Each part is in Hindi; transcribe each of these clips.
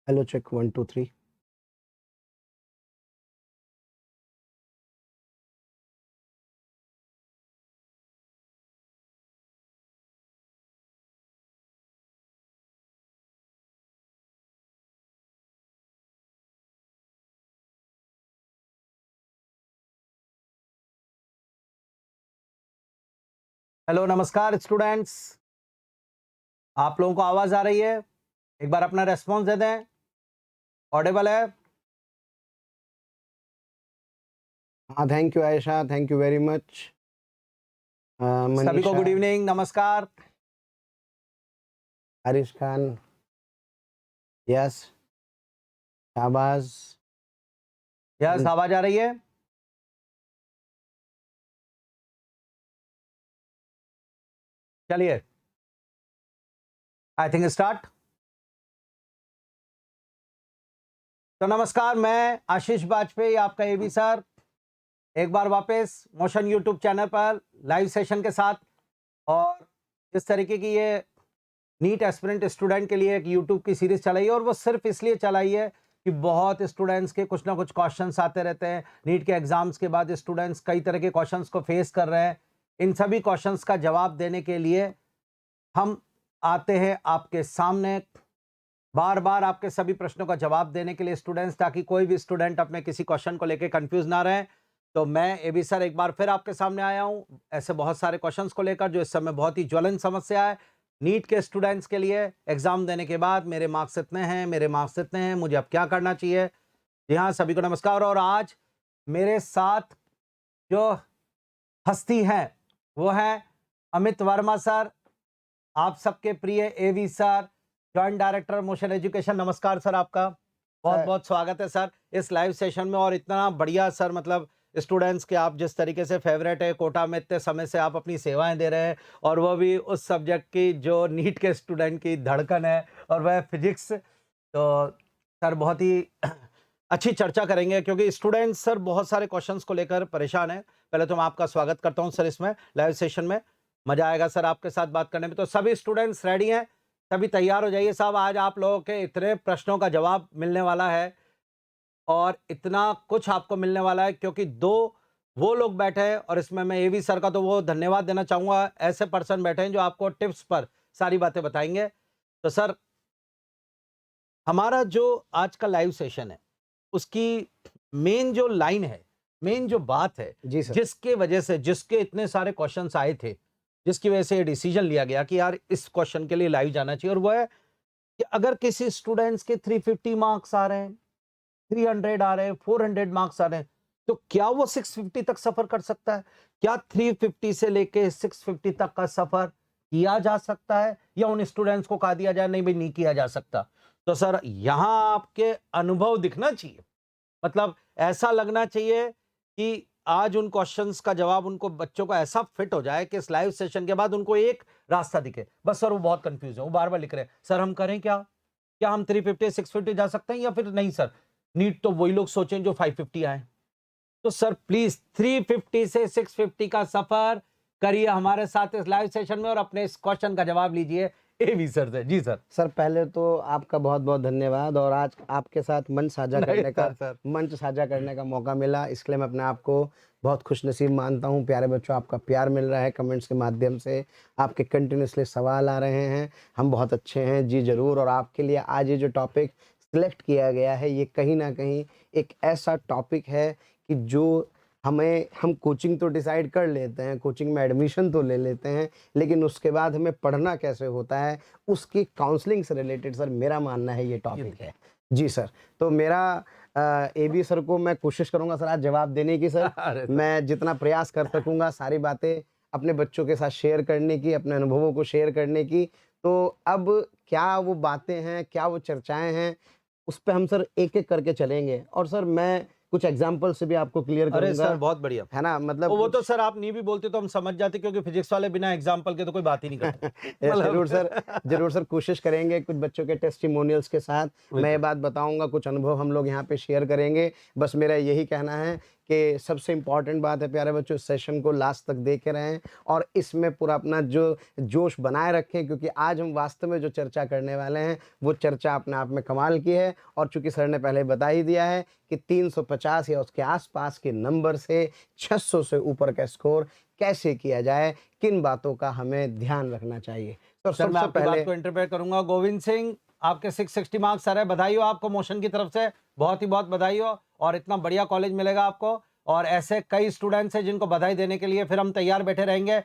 Hello check 1 2 3। हेलो नमस्कार स्टूडेंट्स, आप लोगों को आवाज आ रही है? एक बार अपना रेस्पॉन्स दे दें। ऑडिबल है? हाँ, thank you Ayesha, thank you very much. सभी को गुड इवनिंग, नमस्कार। हारिश खान, यस, शाहबाज, यस, आवाज आ रही है? चलिए, आई थिंक स्टार्ट। तो नमस्कार, मैं आशीष वाजपेयी, आपका एबी सर, एक बार वापस मोशन यूट्यूब चैनल पर लाइव सेशन के साथ। और इस तरीके की ये नीट एस्पिरेंट स्टूडेंट के लिए एक यूट्यूब की सीरीज चलाई है, और वो सिर्फ इसलिए चलाई है कि बहुत स्टूडेंट्स के कुछ ना कुछ क्वेश्चंस आते रहते हैं। नीट के एग्जाम्स के बाद स्टूडेंट्स कई तरह के क्वेश्चंस को फेस कर रहे हैं। इन सभी क्वेश्चंस का जवाब देने के लिए हम आते हैं आपके सामने, बार बार आपके सभी प्रश्नों का जवाब देने के लिए स्टूडेंट्स, ताकि कोई भी स्टूडेंट अपने किसी क्वेश्चन को लेकर कंफ्यूज ना रहे। तो मैं एबी सर एक बार फिर आपके सामने आया हूं ऐसे बहुत सारे क्वेश्चंस को लेकर, जो इस समय बहुत ही ज्वलंत समस्या है नीट के स्टूडेंट्स के लिए। एग्जाम देने के बाद मेरे मार्क्स इतने हैं, मेरे मार्क्स इतने हैं, मुझे अब क्या करना चाहिए। जी हाँ, सभी को नमस्कार। और आज मेरे साथ जो हस्ती है वो है अमित वर्मा सर, आप सबके प्रिय AV sir, joint director Motion Education. नमस्कार सर, आपका बहुत बहुत स्वागत है सर इस लाइव सेशन में। और इतना बढ़िया सर, मतलब स्टूडेंट्स के आप जिस तरीके से फेवरेट है, कोटा में इतने समय से आप अपनी सेवाएं दे रहे हैं, और वो भी उस सब्जेक्ट की जो नीट के स्टूडेंट की धड़कन है, और वह फिजिक्स। तो सर बहुत ही अच्छी चर्चा करेंगे, क्योंकि स्टूडेंट्स सर बहुत सारे क्वेश्चंस को लेकर परेशान है। पहले तो मैं आपका स्वागत करता हूं सर इसमें लाइव सेशन में। मजा आएगा सर आपके साथ बात करने में। तो सभी स्टूडेंट्स रेडी हैं? सभी तैयार हो जाइए साहब, आज आप लोगों के इतने प्रश्नों का जवाब मिलने वाला है, और इतना कुछ आपको मिलने वाला है, क्योंकि दो वो लोग बैठे हैं, और इसमें मैं एवी सर का तो वो धन्यवाद देना चाहूंगा, ऐसे पर्सन बैठे हैं जो आपको टिप्स पर सारी बातें बताएंगे। तो सर, हमारा जो आज का लाइव सेशन है उसकी मेन जो लाइन है, मेन जो बात है, जी सर। जिसके वजह से, जिसके इतने सारे क्वेश्चंस आए थे, जिसकी वजह से ये डिसीजन लिया गया कि यार इस क्वेश्चन के लिए लाइव जाना चाहिए, और वो है कि अगर किसी स्टूडेंट्स के 350 मार्क्स आ रहे हैं, 300 आ रहे हैं, 400 मार्क्स आ रहे हैं, तो क्या वो 650 तक सफर कर सकता है? क्या 350 से लेके 650 तक का सफर किया जा सकता है, या उन स्टूडेंट्स को कहा दिया जाए नहीं भाई, नहीं किया जा सकता? तो सर यहां आपके अनुभव दिखना चाहिए, मतलब ऐसा लगना चाहिए कि आज उन क्वेश्चंस का जवाब उनको, बच्चों को ऐसा फिट हो जाए कि इस लाइव सेशन के बाद उनको एक रास्ता दिखे। बस सर वो बहुत कंफ्यूज है, वो बार बार लिख रहे हैं सर हम करें क्या, क्या हम 350 650 जा सकते हैं, या फिर नहीं सर नीट तो वही लोग सोचें जो 550 आए। तो सर प्लीज 350 से 650 का सफर करिए हमारे साथ इस लाइव सेशन में, और अपने इस क्वेश्चन का जवाब लीजिए एवी सर से। जी सर। सर पहले तो आपका बहुत बहुत धन्यवाद, और आज आपके साथ मंच साझा करने का मौका मिला, इसलिए मैं अपने आप को बहुत खुशनसीब मानता हूं। प्यारे बच्चों, आपका प्यार मिल रहा है कमेंट्स के माध्यम से, आपके कंटिन्यूसली सवाल आ रहे हैं, हम बहुत अच्छे हैं जी ज़रूर। और आपके लिए आज ये जो टॉपिक सिलेक्ट किया गया है, ये कहीं ना कहीं एक ऐसा टॉपिक है कि जो हम कोचिंग तो डिसाइड कर लेते हैं, कोचिंग में एडमिशन तो ले लेते हैं, लेकिन उसके बाद हमें पढ़ना कैसे होता है, उसकी काउंसलिंग से रिलेटेड सर मेरा मानना है ये टॉपिक है। जी सर। तो मेरा एबी सर को मैं कोशिश करूंगा सर आज जवाब देने की सर। अरे सर। मैं जितना प्रयास कर सकूंगा सारी बातें अपने बच्चों के साथ शेयर करने की, अपने अनुभवों को शेयर करने की। तो अब क्या वो बातें हैं, क्या वो चर्चाएं हैं, उस पे हम सर एक-एक करके चलेंगे, और सर मैं कुछ एग्जांपल से भी आपको क्लियर अरे करूंगा, सर बहुत बढ़िया। है ना? मतलब वो तो सर आप नहीं भी बोलते तो हम समझ जाते, क्योंकि फिजिक्स वाले बिना एग्जाम्पल के तो कोई बात ही नहीं करते। ज़रूर सर, ज़रूर सर, कोशिश करेंगे कुछ बच्चों के टेस्टिमोनियल्स के साथ मैं ये बात बताऊंगा, कुछ अनुभव हम लोग यहाँ पे शेयर करेंगे। बस मेरा यही कहना है कि सबसे इम्पॉर्टेंट बात है प्यारे बच्चों, सेशन को लास्ट तक देखे रहें और इसमें पूरा अपना जो जोश बनाए रखें, क्योंकि आज हम वास्तव में जो चर्चा करने वाले हैं वो चर्चा अपने आप में कमाल की है। और चूंकि सर ने पहले बता ही दिया है कि 350 या उसके आसपास के नंबर से 600 से ऊपर का स्कोर कैसे किया जाए, किन बातों का हमें ध्यान रखना चाहिए। तो सर मैं सबसे आपकी पहले बात को इंटरप्रेट करूंगा। गोविंद सिंह, आपके 660 मार्क्स सर है, बधाई हो आपको मोशन की तरफ से, बहुत ही बहुत बधाई हो। और इतना बढ़िया कॉलेज मिलेगा आपको, और ऐसे कई स्टूडेंट्स हैं जिनको बधाई देने के लिए फिर हम तैयार बैठे रहेंगे,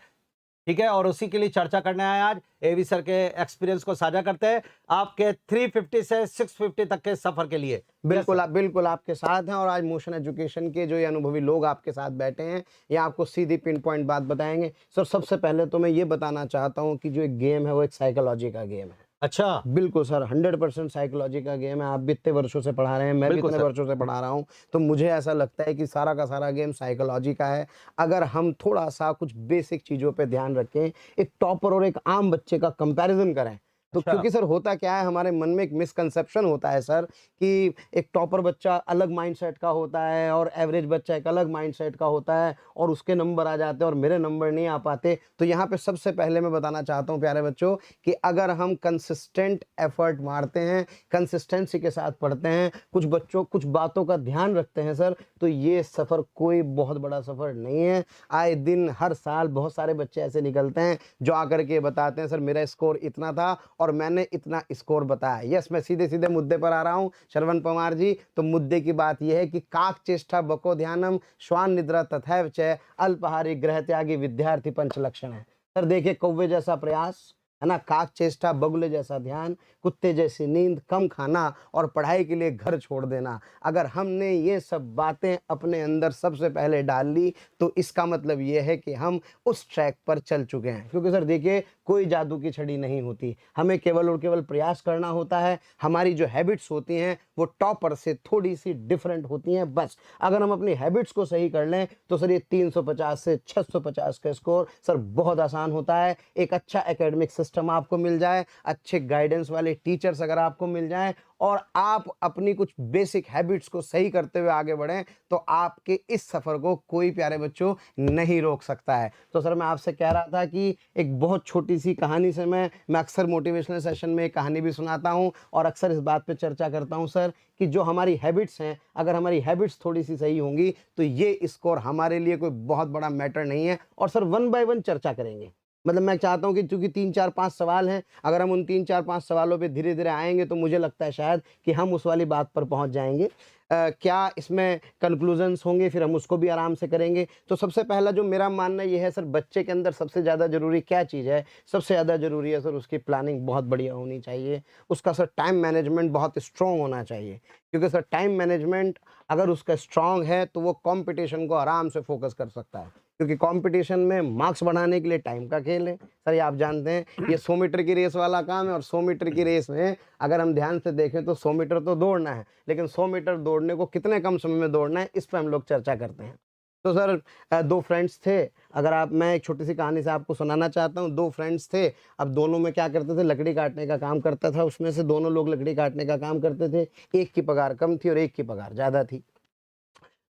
ठीक है। और उसी के लिए चर्चा करने आए आज, एवी सर के एक्सपीरियंस को साझा करते हैं आपके 350 से 650 तक के सफर के लिए। बिल्कुल आपके साथ हैं और आज मोशन एजुकेशन के जो ये अनुभवी लोग आपके साथ बैठे हैं, ये आपको सीधी पिन पॉइंट बात बताएंगे। सर सबसे पहले तो मैं ये बताना चाहता हूँ कि जो एक गेम है वो एक साइकोलॉजी का गेम है। अच्छा, बिल्कुल सर, 100% साइकोलॉजी का गेम है। आप भी इतने वर्षों से पढ़ा रहे हैं, मैं भी बिल्कुल इतने सर। वर्षों से पढ़ा रहा हूँ, तो मुझे ऐसा लगता है कि सारा का सारा गेम साइकोलॉजी का है। अगर हम थोड़ा सा कुछ बेसिक चीज़ों पे ध्यान रखें, एक टॉपर और एक आम बच्चे का कंपैरिजन करें, तो अच्छा, क्योंकि सर होता क्या है, हमारे मन में एक मिसकंसेप्शन होता है सर कि एक टॉपर बच्चा अलग माइंडसेट का होता है और एवरेज बच्चा एक अलग माइंडसेट का होता है, और उसके नंबर आ जाते हैं और मेरे नंबर नहीं आ पाते। तो यहाँ पे सबसे पहले मैं बताना चाहता हूँ प्यारे बच्चों कि अगर हम कंसिस्टेंट एफर्ट मारते हैं, कंसिस्टेंसी के साथ पढ़ते हैं, कुछ बच्चों कुछ बातों का ध्यान रखते हैं सर, तो ये सफ़र कोई बहुत बड़ा सफ़र नहीं है। आए दिन हर साल बहुत सारे बच्चे ऐसे निकलते हैं जो आकर के बताते हैं सर मेरा स्कोर इतना था और मैंने इतना स्कोर बताया। यस, मैं सीधे सीधे मुद्दे पर आ रहा हूँ श्रवण पवार जी। तो मुद्दे की बात यह है कि काक चेष्टा बको ध्यानम श्वान निद्रा तथैव च अल्पहारी ग्रह त्यागी विद्यार्थी पंच लक्षण है। सर देखिए, कौवे जैसा प्रयास है ना, काक चेष्टा, बगुले जैसा ध्यान, कुत्ते जैसी नींद, कम खाना और पढ़ाई के लिए घर छोड़ देना। अगर हमने ये सब बातें अपने अंदर सबसे पहले डाल ली तो इसका मतलब ये है कि हम उस ट्रैक पर चल चुके हैं। क्योंकि सर देखिए, कोई जादू की छड़ी नहीं होती, हमें केवल और केवल प्रयास करना होता है। हमारी जो हैबिट्स होती हैं वो टॉपर से थोड़ी सी डिफरेंट होती हैं, बस अगर हम अपनी हैबिट्स को सही कर लें तो सर ये 350 से 650 का स्कोर सर बहुत आसान होता है। एक अच्छा एकेडमिक सिस्टम आपको मिल जाए, अच्छे गाइडेंस वाले टीचर्स अगर आपको मिल जाएं और आप अपनी कुछ बेसिक हैबिट्स को सही करते हुए आगे बढ़ें, तो आपके इस सफ़र को कोई प्यारे बच्चों नहीं रोक सकता है। तो सर मैं आपसे कह रहा था कि एक बहुत छोटी सी कहानी से मैं अक्सर मोटिवेशनल सेशन में एक कहानी भी सुनाता हूं और अक्सर इस बात पे चर्चा करता हूं सर कि जो हमारी हैबिट्स हैं, अगर हमारी हैबिट्स थोड़ी सी सही होंगी तो ये स्कोर हमारे लिए कोई बहुत बड़ा मैटर नहीं है। और सर 1 बाय 1 चर्चा करेंगे। मतलब मैं चाहता हूं कि चूंकि 3 4 5 सवाल हैं, अगर हम उन 3 4 5 सवालों पे धीरे धीरे आएंगे तो मुझे लगता है शायद कि हम उस वाली बात पर पहुंच जाएंगे। क्या इसमें कंक्लूजन्स होंगे, फिर हम उसको भी आराम से करेंगे। तो सबसे पहला जो मेरा मानना ये है सर, बच्चे के अंदर सबसे ज़्यादा ज़रूरी क्या चीज़ है? सबसे ज़्यादा ज़रूरी है सर उसकी प्लानिंग बहुत बढ़िया होनी चाहिए, उसका सर टाइम मैनेजमेंट बहुत स्ट्रॉन्ग होना चाहिए। क्योंकि सर टाइम मैनेजमेंट अगर उसका स्ट्रॉन्ग है तो वो कंपटीशन को आराम से फोकस कर सकता है, क्योंकि कंपटीशन में मार्क्स बढ़ाने के लिए टाइम का खेल है। सर ये आप जानते हैं, ये 100 मीटर की रेस वाला काम है और 100 मीटर की रेस में अगर हम ध्यान से देखें तो 100 मीटर तो दौड़ना है, लेकिन 100 मीटर दौड़ने को कितने कम समय में दौड़ना है, इस पर हम लोग चर्चा करते हैं। तो सर 2 फ्रेंड्स थे, अगर आप मैं एक छोटी सी कहानी से आपको सुनाना चाहता हूँ। 2 फ्रेंड्स थे, अब दोनों में क्या करते थे, लकड़ी काटने का काम करता था। उसमें से दोनों लोग लकड़ी काटने का काम करते थे, एक की पगार कम थी और एक की पगार ज़्यादा थी।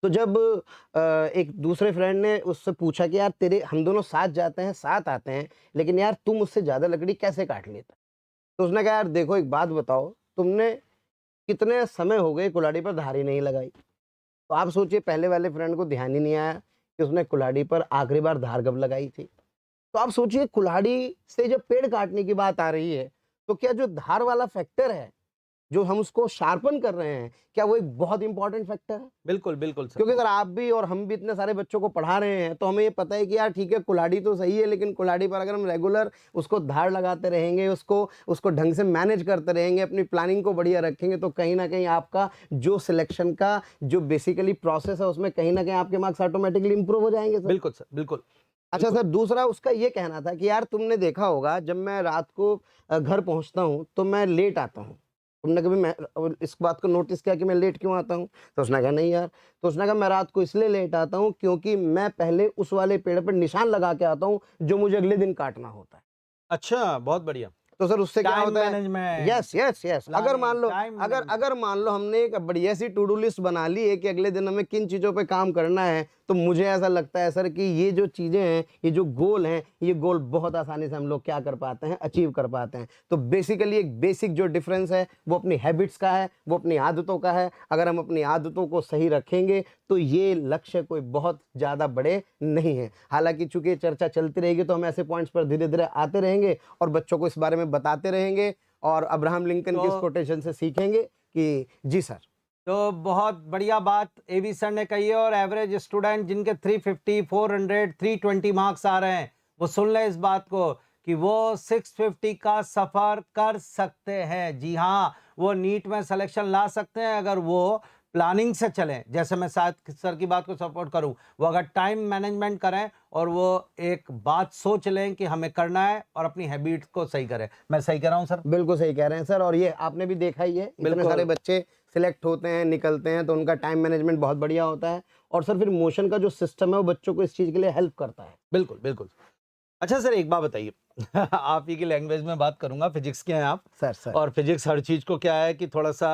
तो जब एक दूसरे फ्रेंड ने उससे पूछा कि यार तेरे हम दोनों साथ जाते हैं, साथ आते हैं, लेकिन यार तू मुझसे ज़्यादा लकड़ी कैसे काट लेता? तो उसने कहा यार देखो एक बात बताओ, तुमने कितने समय हो गए कुल्हाड़ी पर धार ही नहीं लगाई। तो आप सोचिए, पहले वाले फ्रेंड को ध्यान ही नहीं आया कि उसने कुल्हाड़ी पर आखिरी बार धार कब लगाई थी। तो आप सोचिए, कुल्हाड़ी से जब पेड़ काटने की बात आ रही है, तो क्या जो धार वाला फैक्टर है, जो हम उसको शार्पन कर रहे हैं, क्या वो एक बहुत इंपॉर्टेंट फैक्टर है? बिल्कुल बिल्कुल सर। क्योंकि अगर आप भी और हम भी इतने सारे बच्चों को पढ़ा रहे हैं तो हमें ये पता है कि यार ठीक है, कुल्हाड़ी तो सही है, लेकिन कुल्हाड़ी पर अगर हम रेगुलर उसको धार लगाते रहेंगे, उसको ढंग से मैनेज करते रहेंगे, अपनी प्लानिंग को बढ़िया रखेंगे, तो कहीं ना कहीं आपका जो सिलेक्शन का जो बेसिकली प्रोसेस है उसमें कहीं ना कहीं आपके मार्क्स ऑटोमेटिकली इंप्रूव हो जाएंगे सर। बिल्कुल सर, बिल्कुल। अच्छा सर, दूसरा उसका ये कहना था कि यार तुमने देखा होगा जब मैं रात को घर पहुंचता हूं तो मैं लेट आता हूं, तुमने कभी मैं इस बात को नोटिस किया कि मैं लेट क्यों आता हूं? तो उसने कहा नहीं यार। तो उसने कहा मैं रात को इसलिए लेट आता हूं क्योंकि मैं पहले उस वाले पेड़ पर निशान लगा के आता हूं जो मुझे अगले दिन काटना होता है। अच्छा, बहुत बढ़िया। तो सर उससे क्या टाइम होता है? मैनेजमेंट, यस यस यस, अगर मान लो टाइम अगर मैनेजमेंट। अगर मान लो हमने एक बढ़िया सी टू डू लिस्ट बना ली है कि अगले दिन हमें किन चीज़ों पे काम करना है, तो मुझे ऐसा लगता है सर कि ये जो चीज़ें हैं, ये जो गोल हैं, ये गोल बहुत आसानी से हम लोग क्या कर पाते हैं, अचीव कर पाते हैं। तो बेसिकली एक बेसिक जो डिफरेंस है वो अपनी हैबिट्स का है, वो अपनी आदतों का है। अगर हम अपनी आदतों को सही रखेंगे तो ये लक्ष्य कोई बहुत ज़्यादा बड़े नहीं है। हालांकि चूंकि ये चर्चा चलती रहेगी तो हम ऐसे पॉइंट्स पर धीरे धीरे आते रहेंगे और बच्चों को इस बारे में बताते रहेंगे और अब्राहम लिंकन की इस तो कोटेशन से सीखेंगे कि जी सर। तो बहुत बढ़िया बात एबी सर ने कही है। और एवरेज स्टूडेंट जिनके 350, 400, 320 मार्क्स आ रहे हैं, वो सुन ले इस बात को कि वो 650 का सफर कर सकते हैं। जी हाँ, वो नीट में सिलेक्शन ला सकते हैं अगर वो प्लानिंग से चलें। जैसे मैं शायद सर की बात को सपोर्ट करूं, वो अगर टाइम मैनेजमेंट करें और वो एक बात सोच लें कि हमें करना है और अपनी हैबिट को सही करें। मैं सही कह रहा हूं सर? बिल्कुल सही कह रहे हैं सर। और ये आपने भी देखा ही है, इतने बिल्कुल। सारे बच्चे सिलेक्ट होते हैं, निकलते हैं, तो उनका टाइम मैनेजमेंट बहुत बढ़िया होता है। और सर फिर मोशन का जो सिस्टम है वो बच्चों को इस चीज़ के लिए हेल्प करता है। बिल्कुल बिल्कुल। अच्छा सर, एक बात बताइए आप ही की लैंग्वेज में बात करूंगा, फिजिक्स के हैं आप। सर सर और फिजिक्स हर चीज को क्या है कि थोड़ा सा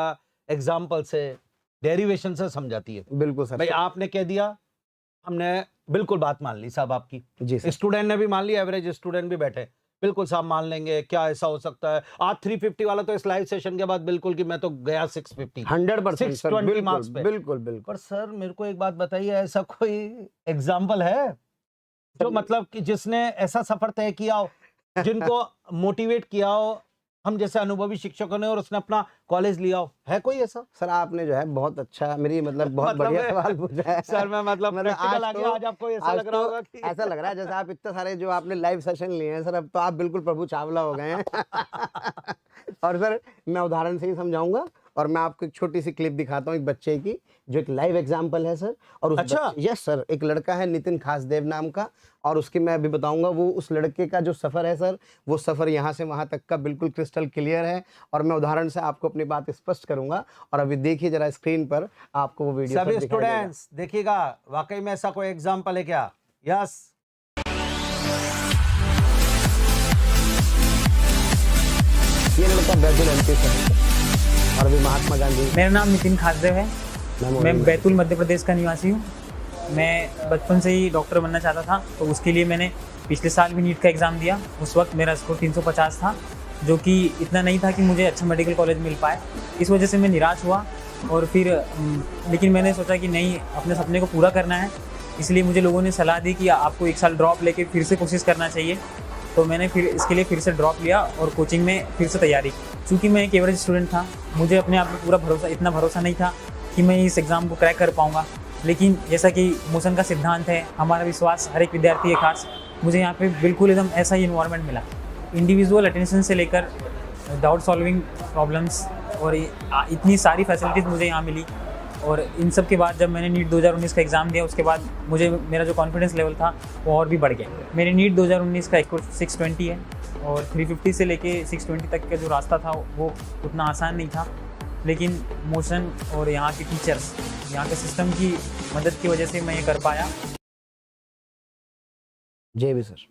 एग्जाम्पल से, डेरिवेशन से समझाती है। बिल्कुल सर। भाई आपने कह दिया, हमने बिल्कुल बात मान ली साहब आपकी, जी सर। स्टूडेंट ने भी मान ली, एवरेज स्टूडेंट भी बैठे बिल्कुल साहब मान लेंगे, क्या ऐसा हो सकता है। आज 350 वाला तो इस लाइव सेशन के बाद बिल्कुल कि मैं तो गया 650, 100% सर, 620 मार्क्स बिल्कुल पे। बिल्कुल बिल्कुल। पर सर मेरे को एक बात बताइए, ऐसा कोई एग्जाम्पल है जो मतलब कि जिसने ऐसा सफर तय किया हो, जिनको मोटिवेट किया हो हम जैसे अनुभवी शिक्षकों ने, और उसने अपना कॉलेज लिया हो? है कोई ऐसा? सर आपने जो है बहुत अच्छा, मेरी मतलब बहुत मतलब बढ़िया सवाल पूछा है सर मैं मतलब प्रैक्टिकल आ गया, तो आज आपको ऐसा आज लग रहा तो होगा कि ऐसा लग रहा है जैसे आप इतने सारे जो आपने लाइव सेशन लिए हैं सर, अब तो आप बिल्कुल प्रभु चावला हो गए हैं और सर मैं उदाहरण से ही समझाऊंगा। और मैं आपको एक छोटी सी क्लिप दिखाता हूँ एक बच्चे की, जो एक लाइव एग्जाम्पल है सर। और उस अच्छा। यस सर, एक लड़का है नितिन खासदेव नाम का, और उसकी मैं अभी बताऊंगा वो उस लड़के का जो सफ़र है सर, वो सफ़र यहाँ से वहाँ तक का बिल्कुल क्रिस्टल क्लियर है। और मैं उदाहरण से आपको अपनी बात स्पष्ट करूंगा। और अभी देखिए जरा स्क्रीन पर आपको वो वीडियो सभी सर दिखाई देगा। स्टूडेंट्स देखिएगा, वाकई में ऐसा कोई एग्जाम्पल है क्या? यस। ये लड़का बैतूल एमपी से है और अभी महात्मा गांधी। मेरा नाम नितिन खासदेव है। मैं बैतूल मध्य प्रदेश का निवासी हूँ। मैं बचपन से ही डॉक्टर बनना चाहता था, तो उसके लिए मैंने पिछले साल भी नीट का एग्ज़ाम दिया। उस वक्त मेरा स्कोर 350 था, जो कि इतना नहीं था कि मुझे अच्छा मेडिकल कॉलेज मिल पाए। इस वजह से मैं निराश हुआ और फिर लेकिन मैंने सोचा कि नहीं, अपने सपने को पूरा करना है। इसलिए मुझे लोगों ने सलाह दी कि आपको एक साल ड्रॉप लेके फिर से कोशिश करना चाहिए। तो मैंने फिर इसके लिए फिर से ड्रॉप लिया और कोचिंग में फिर से तैयारी की। चूँकि मैं एक एवरेज स्टूडेंट था, मुझे अपने आप में पूरा भरोसा, इतना भरोसा नहीं था कि मैं इस एग्ज़ाम को क्रैक कर पाऊँगा। लेकिन जैसा कि मोशन का सिद्धांत है, हमारा विश्वास हर एक विद्यार्थी है खास, मुझे यहाँ पे बिल्कुल एकदम ऐसा ही इन्वायरमेंट मिला। इंडिविजुअल अटेंशन से लेकर डाउट सॉल्विंग प्रॉब्लम्स और इतनी सारी फैसिलिटीज़ मुझे यहाँ मिली। और इन सब के बाद जब मैंने नीट 2019 का एग्ज़ाम दिया, उसके बाद मुझे मेरा जो कॉन्फिडेंस लेवल था वो और भी बढ़ गया। मेरे नीट 2019 का स्कोर 620 है और 350 से लेके 620 तक का जो रास्ता था वो उतना आसान नहीं था। लेकिन मोशन और यहाँ के टीचर्स, यहाँ के सिस्टम की मदद की वजह से मैं ये कर पाया। जय भी सर।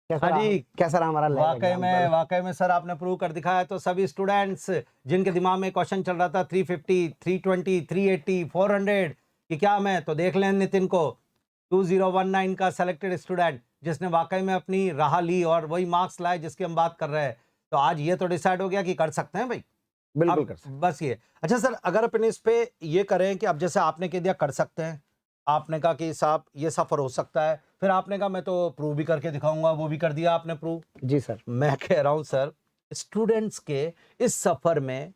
हाँ जी, कैसा रहा हमारा live example? वाकई में सर आपने प्रूव कर दिखाया। तो सभी स्टूडेंट्स जिनके दिमाग में क्वेश्चन चल रहा था 350, 320, 380, 400 कि क्या मैं, तो देख लें नितिन को, 2019 का सेलेक्टेड स्टूडेंट जिसने वाकई में अपनी राह ली और वही मार्क्स लाए जिसकी हम बात कर रहे हैं। तो आज ये तो डिसाइड हो गया कि कर सकते हैं भाई, बिल्कुल अब कर सकते। बस ये। अच्छा सर, अगर अपन इस पे ये करें कि अब जैसे आपने कह दिया कर सकते हैं, आपने कहा कि साहब ये सफर हो सकता है, फिर आपने कहा मैं तो प्रूव भी करके दिखाऊंगा, वो भी कर दिया आपने प्रूव। जी सर। मैं कह रहा हूं सर, स्टूडेंट्स के इस सफर में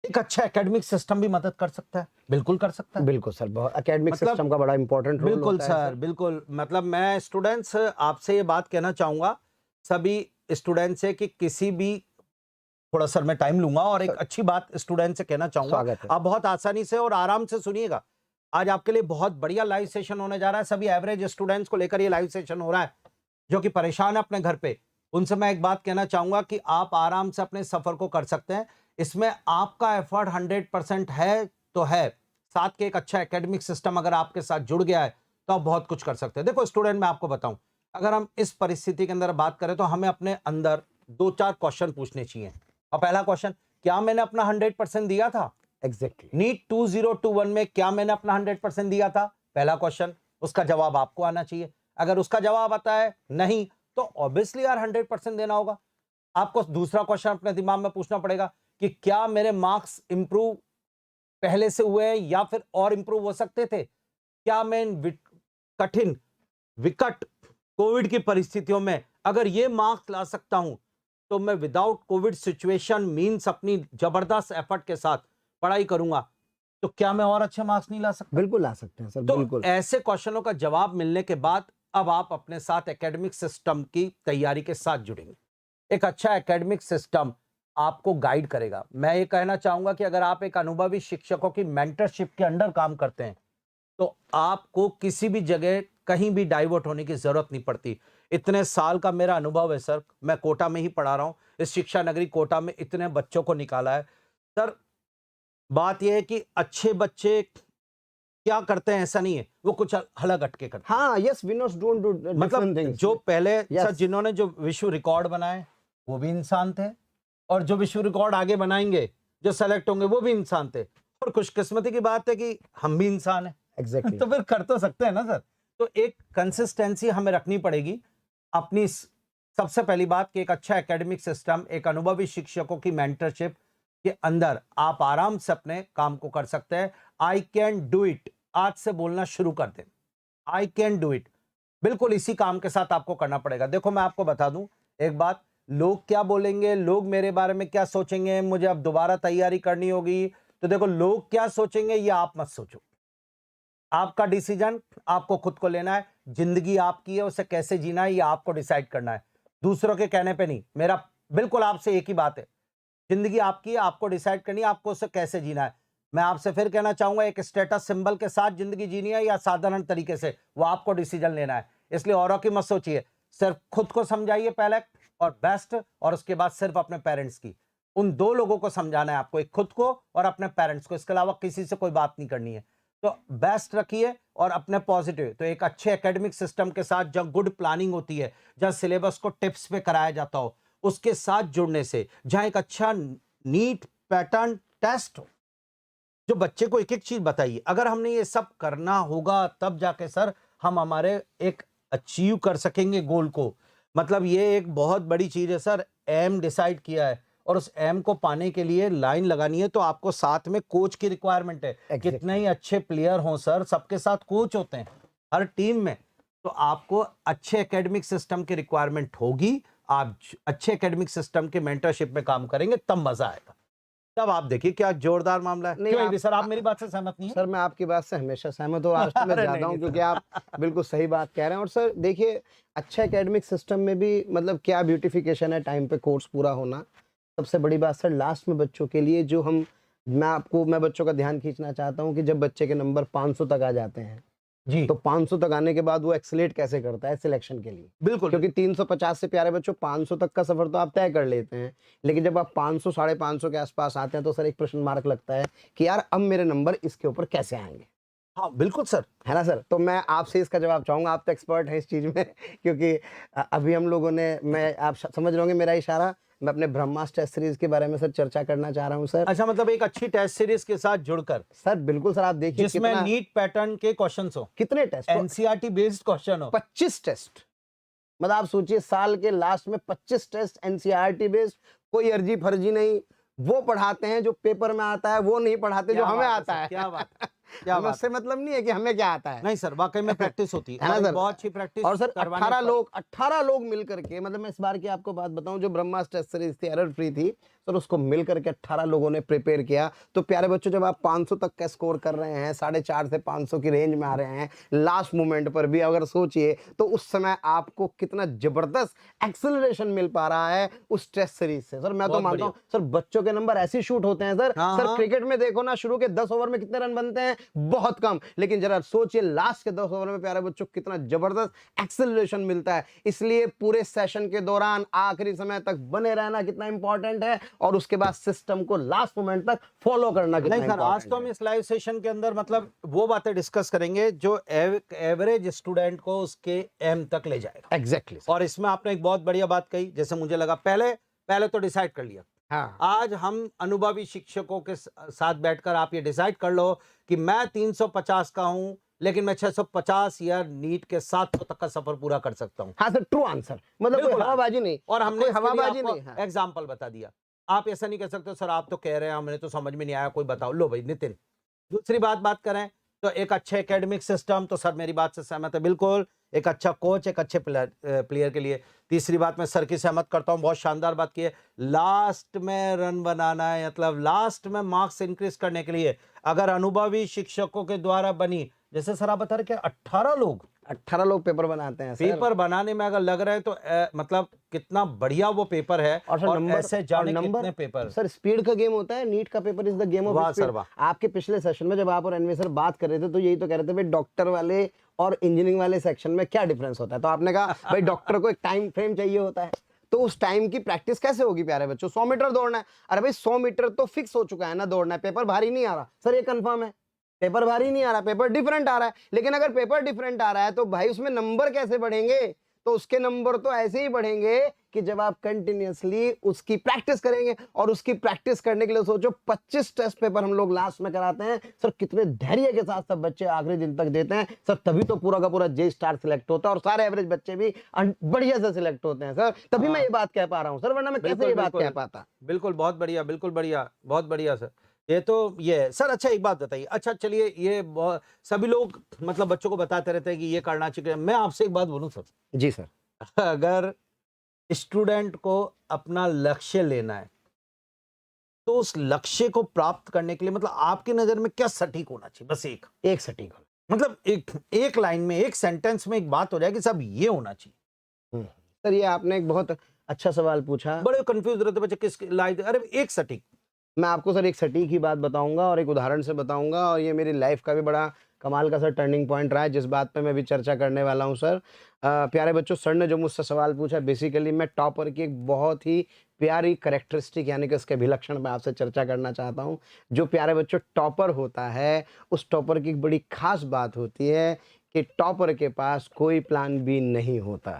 एक अच्छा एकेडमिक सिस्टम भी मदद कर सकता है। बिल्कुल कर सकता है। बिल्कुल सर, बहुत एकेडमिक मतलब सिस्टम का बड़ा इंपॉर्टेंट रोल बिल्कुल होता है सर, बिल्कुल। मतलब मैं स्टूडेंट्स आपसे ये बात कहना चाहूंगा, सभी स्टूडेंट से, कि किसी भी, थोड़ा सर मैं टाइम लूंगा और एक अच्छी बात स्टूडेंट से कहना चाहूंगा। स्वागत है। आप बहुत आसानी से और आराम से सुनिएगा। आज आपके लिए बहुत बढ़िया लाइव सेशन होने जा रहा है। सभी एवरेज स्टूडेंट्स को लेकर ये लाइव सेशन हो रहा है जो कि परेशान है अपने घर पे। उनसे मैं एक बात कहना चाहूंगा कि आप आराम से अपने सफर को कर सकते हैं। इसमें आपका एफर्ट 100% है तो है, साथ के एक अच्छा एकेडमिक सिस्टम अगर आपके साथ जुड़ गया है तो आप बहुत कुछ कर सकते हैं। देखो स्टूडेंट, मैं आपको बताऊं, अगर हम इस परिस्थिति के अंदर बात करें तो हमें अपने अंदर 2-4 क्वेश्चन पूछने चाहिए। और पहला क्वेश्चन, क्या मैंने अपना 100% दिया था? एग्जैक्टली। नीट 2021 में क्या मैंने अपना 100% दिया था? पहला क्वेश्चन, उसका जवाब आपको आना चाहिए। अगर उसका जवाब आता है नहीं, तो ऑब्वियसली यार 100% देना होगा। आपको दूसरा क्वेश्चन अपने दिमाग में पूछना पड़ेगा कि क्या मेरे मार्क्स इंप्रूव पहले से हुए हैं या फिर और इंप्रूव हो सकते थे? क्या मैं इन कठिन विकट कोविड की परिस्थितियों में अगर ये मार्क्स ला सकता हूं, तो मैं विदाउट कोविड सिचुएशन मींस अपनी जबरदस्त एफर्ट के साथ पढ़ाई करूंगा, तो क्या मैं और अच्छे मार्क्स नहीं ला सकता? बिल्कुल ला सकते हैं सर, तो बिल्कुल। ऐसे क्वेश्चनों का जवाब मिलने के बाद अब आप अपने साथ एकेडमिक सिस्टम की तैयारी के साथ जुड़ेंगे। एक अच्छा एकेडमिक सिस्टम आपको गाइड करेगा। मैं ये कहना चाहूंगा कि अगर आप एक अनुभवी शिक्षकों की मेंटरशिप के अंडर काम करते हैं, तो आपको किसी भी जगह कहीं भी डाइवर्ट होने की जरूरत नहीं पड़ती। इतने साल का मेरा अनुभव है सर, मैं कोटा में ही पढ़ा रहा हूं, इस शिक्षा नगरी कोटा में इतने बच्चों को निकाला है सर। बात यह है कि अच्छे बच्चे क्या करते हैं ऐसा नहीं है, वो कुछ अलग हटके करते हैं। हाँ, yes, winners don't do different मतलब थिंग्स। जो पहले Yes. सर जिन्होंने जो विश्व रिकॉर्ड बनाए वो भी इंसान थे, और जो विश्व रिकॉर्ड आगे बनाएंगे, जो सेलेक्ट होंगे, वो भी इंसान थे। और खुशकिस्मती की बात है कि हम भी इंसान हैं। एग्जैक्टली। तो फिर कर तो सकते हैं ना सर। तो एक कंसिस्टेंसी हमें रखनी पड़ेगी अपनी। सबसे पहली बात कि एक अच्छा एकेडमिक सिस्टम, एक अनुभवी शिक्षकों की मेंटरशिप के अंदर आप आराम से अपने काम को कर सकते हैं। आई कैन डू इट, आज से बोलना शुरू कर दें, आई कैन डू इट। बिल्कुल इसी काम के साथ आपको करना पड़ेगा। देखो मैं आपको बता दूं एक बात, लोग क्या बोलेंगे, लोग मेरे बारे में क्या सोचेंगे, मुझे अब दोबारा तैयारी करनी होगी, तो देखो लोग क्या सोचेंगे ये आप मत सोचो। आपका डिसीजन आपको खुद को लेना है। जिंदगी आपकी है, उसे कैसे जीना है ये आपको डिसाइड करना है, दूसरों के कहने पे नहीं। मेरा बिल्कुल आपसे एक ही बात है, जिंदगी आपकी है, आपको डिसाइड करनी है आपको उसे कैसे जीना है। मैं आपसे फिर कहना चाहूंगा, एक स्टेटस सिंबल के साथ जिंदगी जीनी है या साधारण तरीके से, वो आपको डिसीजन लेना है। इसलिए औरों की मत सोचिए, सिर्फ खुद को समझाइए पहले और बेस्ट, और उसके बाद सिर्फ अपने पेरेंट्स की। उन दो लोगों को समझाना है आपको, एक खुद को और अपने पेरेंट्स को, इसके अलावा किसी से कोई बात नहीं करनी है। तो बेस्ट रखिए और अपने पॉजिटिव। तो एक अच्छे एकेडमिक सिस्टम के साथ जब गुड प्लानिंग होती है, जहाँ सिलेबस को टिप्स पे कराया जाता हो, उसके साथ जुड़ने से, जहाँ एक अच्छा नीट पैटर्न टेस्ट हो, जो बच्चे को एक एक चीज बताइए, अगर हमने ये सब करना होगा तब जाके सर हम हमारे एक अचीव कर सकेंगे गोल को। मतलब ये एक बहुत बड़ी चीज है सर, एम डिसाइड किया है और उस एम को पाने के लिए लाइन लगानी है, तो आपको साथ में कोच की रिक्वायरमेंट है। Exactly. कितने ही अच्छे प्लेयर हों सर, सबके साथ कोच होते हैं हर टीम में, तो आपको अच्छे एकेडमिक सिस्टम की रिक्वायरमेंट होगी। आप अच्छे एकेडमिक सिस्टम के मेंटरशिप में काम करेंगे तब मजा आएगा। तब आप देखिए क्या जोरदार मामला है। नहीं, क्यों आप- सर आप मेरी बात से सहमत नहीं है? सर मैं आपकी बात से हमेशा सहमत हूँ, आज तो मैं अरे ज्यादा नहीं, हूँ नहीं, क्योंकि आप बिल्कुल सही बात कह रहे हैं। और सर देखिए, अच्छा एकेडमिक सिस्टम में भी मतलब क्या ब्यूटिफिकेशन है, टाइम पे कोर्स पूरा होना। सबसे बड़ी बात सर लास्ट में बच्चों के लिए जो मैं बच्चों का ध्यान खींचना चाहता हूँ कि जब बच्चे के नंबर 500 तक आ जाते हैं जी तो 500 तक आने के बाद वो एक्सेलेट कैसे करता है सिलेक्शन के लिए। बिल्कुल, क्योंकि 350 से प्यारे बच्चों 500 तक का सफर तो आप तय कर लेते हैं, लेकिन जब आप 500 550 के आसपास आते हैं तो सर एक प्रश्न मार्क लगता है कि यार अब मेरे नंबर इसके ऊपर कैसे आएंगे। हाँ बिल्कुल सर, है ना सर। तो मैं आपसे इसका जवाब चाहूंगा, आप तो एक्सपर्ट हैं इस चीज में क्योंकि अभी हम लोगों ने, मैं आप समझ रहे होंगे मेरा इशारा, मैं अपने ब्रह्मास्त्र टेस्ट सीरीज के बारे में सर चर्चा करना चाह रहा हूँ सर। अच्छा मतलब एक अच्छी टेस्ट सीरीज के साथ जुड़कर, सर बिल्कुल सर, आप देखिए जिसमें नीट पैटर्न के क्वेश्चंस हो, कितने टेस्ट, एनसीईआरटी बेस्ड क्वेश्चन हो, 25 टेस्ट। मतलब आप सोचिए साल के लास्ट में 25 टेस्ट एनसीईआरटी बेस्ड, कोई अर्जी फर्जी नहीं, वो पढ़ाते हैं जो पेपर में आता है, वो नहीं पढ़ाते जो हमें आता है। क्या बात है, क्या हमें बात उससे मतलब नहीं है कि हमें क्या आता है। नहीं सर, वाकई में प्रैक्टिस होती है ना और सर? बहुत अच्छी प्रैक्टिस। और सर करवाने 18 लोग मिल करके, मतलब मैं इस बार की आपको बात बताऊं, जो ब्रह्मास्त्र टेस्ट सीरीज थी एरर फ्री थी सर, उसको मिल करके 18 लोगों ने प्रिपेयर किया। तो प्यारे बच्चों, जब आप 500 तक का स्कोर कर रहे हैं, 450 से 500 की रेंज में आ रहे हैं लास्ट मोमेंट पर भी, अगर सोचिए तो उस समय आपको कितना जबरदस्त एक्सेलरेशन मिल पा रहा है उस टेस्ट सीरीज से। सर मैं तो बहुत मानता हूँ सर बच्चों के नंबर ऐसे शूट होते हैं सर। हाँ, सर हाँ। क्रिकेट में देखो ना, शुरू के 10 ओवर में कितने रन बनते हैं, बहुत कम, लेकिन जरा सोचिए लास्ट के 10 ओवर में प्यारे बच्चों कितना जबरदस्त एक्सेलरेशन मिलता है। इसलिए पूरे सेशन के दौरान आखिरी समय तक बने रहना कितना इंपॉर्टेंट है, और उसके बाद सिस्टम को लास्ट मोमेंट तक फॉलो करना कितना नहीं सर, आज important तो हम है। इस लाइव सेशन के अंदर मतलब वो बातें डिस्कस करेंगे जो एवरेज स्टूडेंट को उसके एम तक ले जाएगा। एग्जैक्टली और इसमें आपने एक बहुत बढ़िया बात कही, जैसे मुझे लगा पहले तो डिसाइड कर लिया। हाँ आज हम अनुभवी शिक्षकों के साथ बैठकर आप ये डिसाइड कर लो कि मैं 350 का हूं, लेकिन मैं 650 या नीट के 700 तक का सफर पूरा कर सकता हूं। हाँ सर, ट्रू आंसर, मतलब कोई बिल्कुल। हवाबाजी नहीं, और हमने कोई इसके लिए हवाबाजी आपको नहीं। हाँ। एग्जाम्पल बता दिया। आप ऐसा नहीं कह सकते सर आप तो कह रहे हैं हमने तो समझ में नहीं आया, कोई बताओ। लो भाई नितिन, दूसरी बात करें तो एक अच्छे एकेडमिक सिस्टम, तो सर मेरी बात से सहमत है बिल्कुल, एक अच्छा कोच एक अच्छे प्लेयर के लिए। तीसरी बात मैं सर की सहमत करता हूं, बहुत शानदार बात की है, लास्ट में रन बनाना है, मतलब लास्ट में मार्क्स इंक्रीज करने के लिए अगर अनुभवी शिक्षकों के द्वारा बनी, जैसे सर आप बता रहे कि 18 लोग पेपर बनाते हैं सर। पेपर बनाने में अगर लग रहे हैं तो मतलब कितना बढ़िया वो पेपर है। और सर नंबर, ऐसे जाने कितने पेपर। सर स्पीड का गेम होता है, नीट का paper is the game of वाह स्पीड। सर वाह। आपके पिछले सेशन में जब आप और एनवी सर बात कर रहे थे तो यही तो कह रहे थे भाई डॉक्टर वाले और इंजीनियरिंग वाले सेक्शन में क्या डिफरेंस होता है, तो आपने कहा भाई डॉक्टर को एक टाइम फ्रेम चाहिए होता है, तो उस टाइम की प्रैक्टिस कैसे होगी प्यारे बच्चों? 100 मीटर दौड़ना है, अरे भाई 100 मीटर तो फिक्स हो चुका है ना दौड़ना है, पेपर भारी नहीं आ रहा सर, ये कंफर्म है, पेपर भारी नहीं आ रहा, पेपर डिफरेंट आ रहा है। लेकिन अगर पेपर डिफरेंट आ रहा है तो भाई उसमें नंबर कैसे बढ़ेंगे? तो उसके नंबर तो ऐसे ही बढ़ेंगे कि जब आप कंटिन्यूअसली उसकी प्रैक्टिस करेंगे, और उसकी प्रैक्टिस करने के लिए सोचो 25 टेस्ट पेपर हम लोग लास्ट में कराते हैं सर, कितने धैर्य के साथ सब बच्चे आखिरी दिन तक देते हैं सर, तभी तो पूरा का पूरा जे स्टार सिलेक्ट होता है, और सारे एवरेज बच्चे भी बढ़िया से सिलेक्ट होते हैं सर, तभी मैं ये बात कह पा रहा हूँ सर, वरना मैं कैसे ये बात कह पाता? बिल्कुल, बहुत बढ़िया, बिल्कुल बढ़िया, बहुत बढ़िया सर। ये तो ये है सर। अच्छा एक बात बताइए, अच्छा चलिए ये सभी लोग मतलब बच्चों को बताते रहते हैं कि ये करना चाहिए, मैं आपसे एक बात बोलूं सर। जी सर। अगर स्टूडेंट को अपना लक्ष्य लेना है तो उस लक्ष्य को प्राप्त करने के लिए मतलब आपकी नजर में क्या सटीक होना चाहिए? बस एक सटीक हो, मतलब एक लाइन में, एक सेंटेंस में एक बात हो जाए कि सब ये होना चाहिए। सर ये आपने एक बहुत अच्छा सवाल पूछा। बड़े कंफ्यूज रहते बच्चे किस लाइन, अरे एक सटीक। मैं आपको सर एक सटीक ही बात बताऊंगा और एक उदाहरण से बताऊंगा, और ये मेरी लाइफ का भी बड़ा कमाल का सर टर्निंग पॉइंट रहा है, जिस बात पे मैं भी चर्चा करने वाला हूं सर। प्यारे बच्चों, सर ने जो मुझसे सवाल पूछा, बेसिकली मैं टॉपर की एक बहुत ही प्यारी करेक्टरिस्टिक यानी कि उसके अभिलक्षण में आपसे चर्चा करना चाहता हूं। जो प्यारे बच्चों टॉपर होता है, उस टॉपर की एक बड़ी खास बात होती है कि टॉपर के पास कोई प्लान बी नहीं होता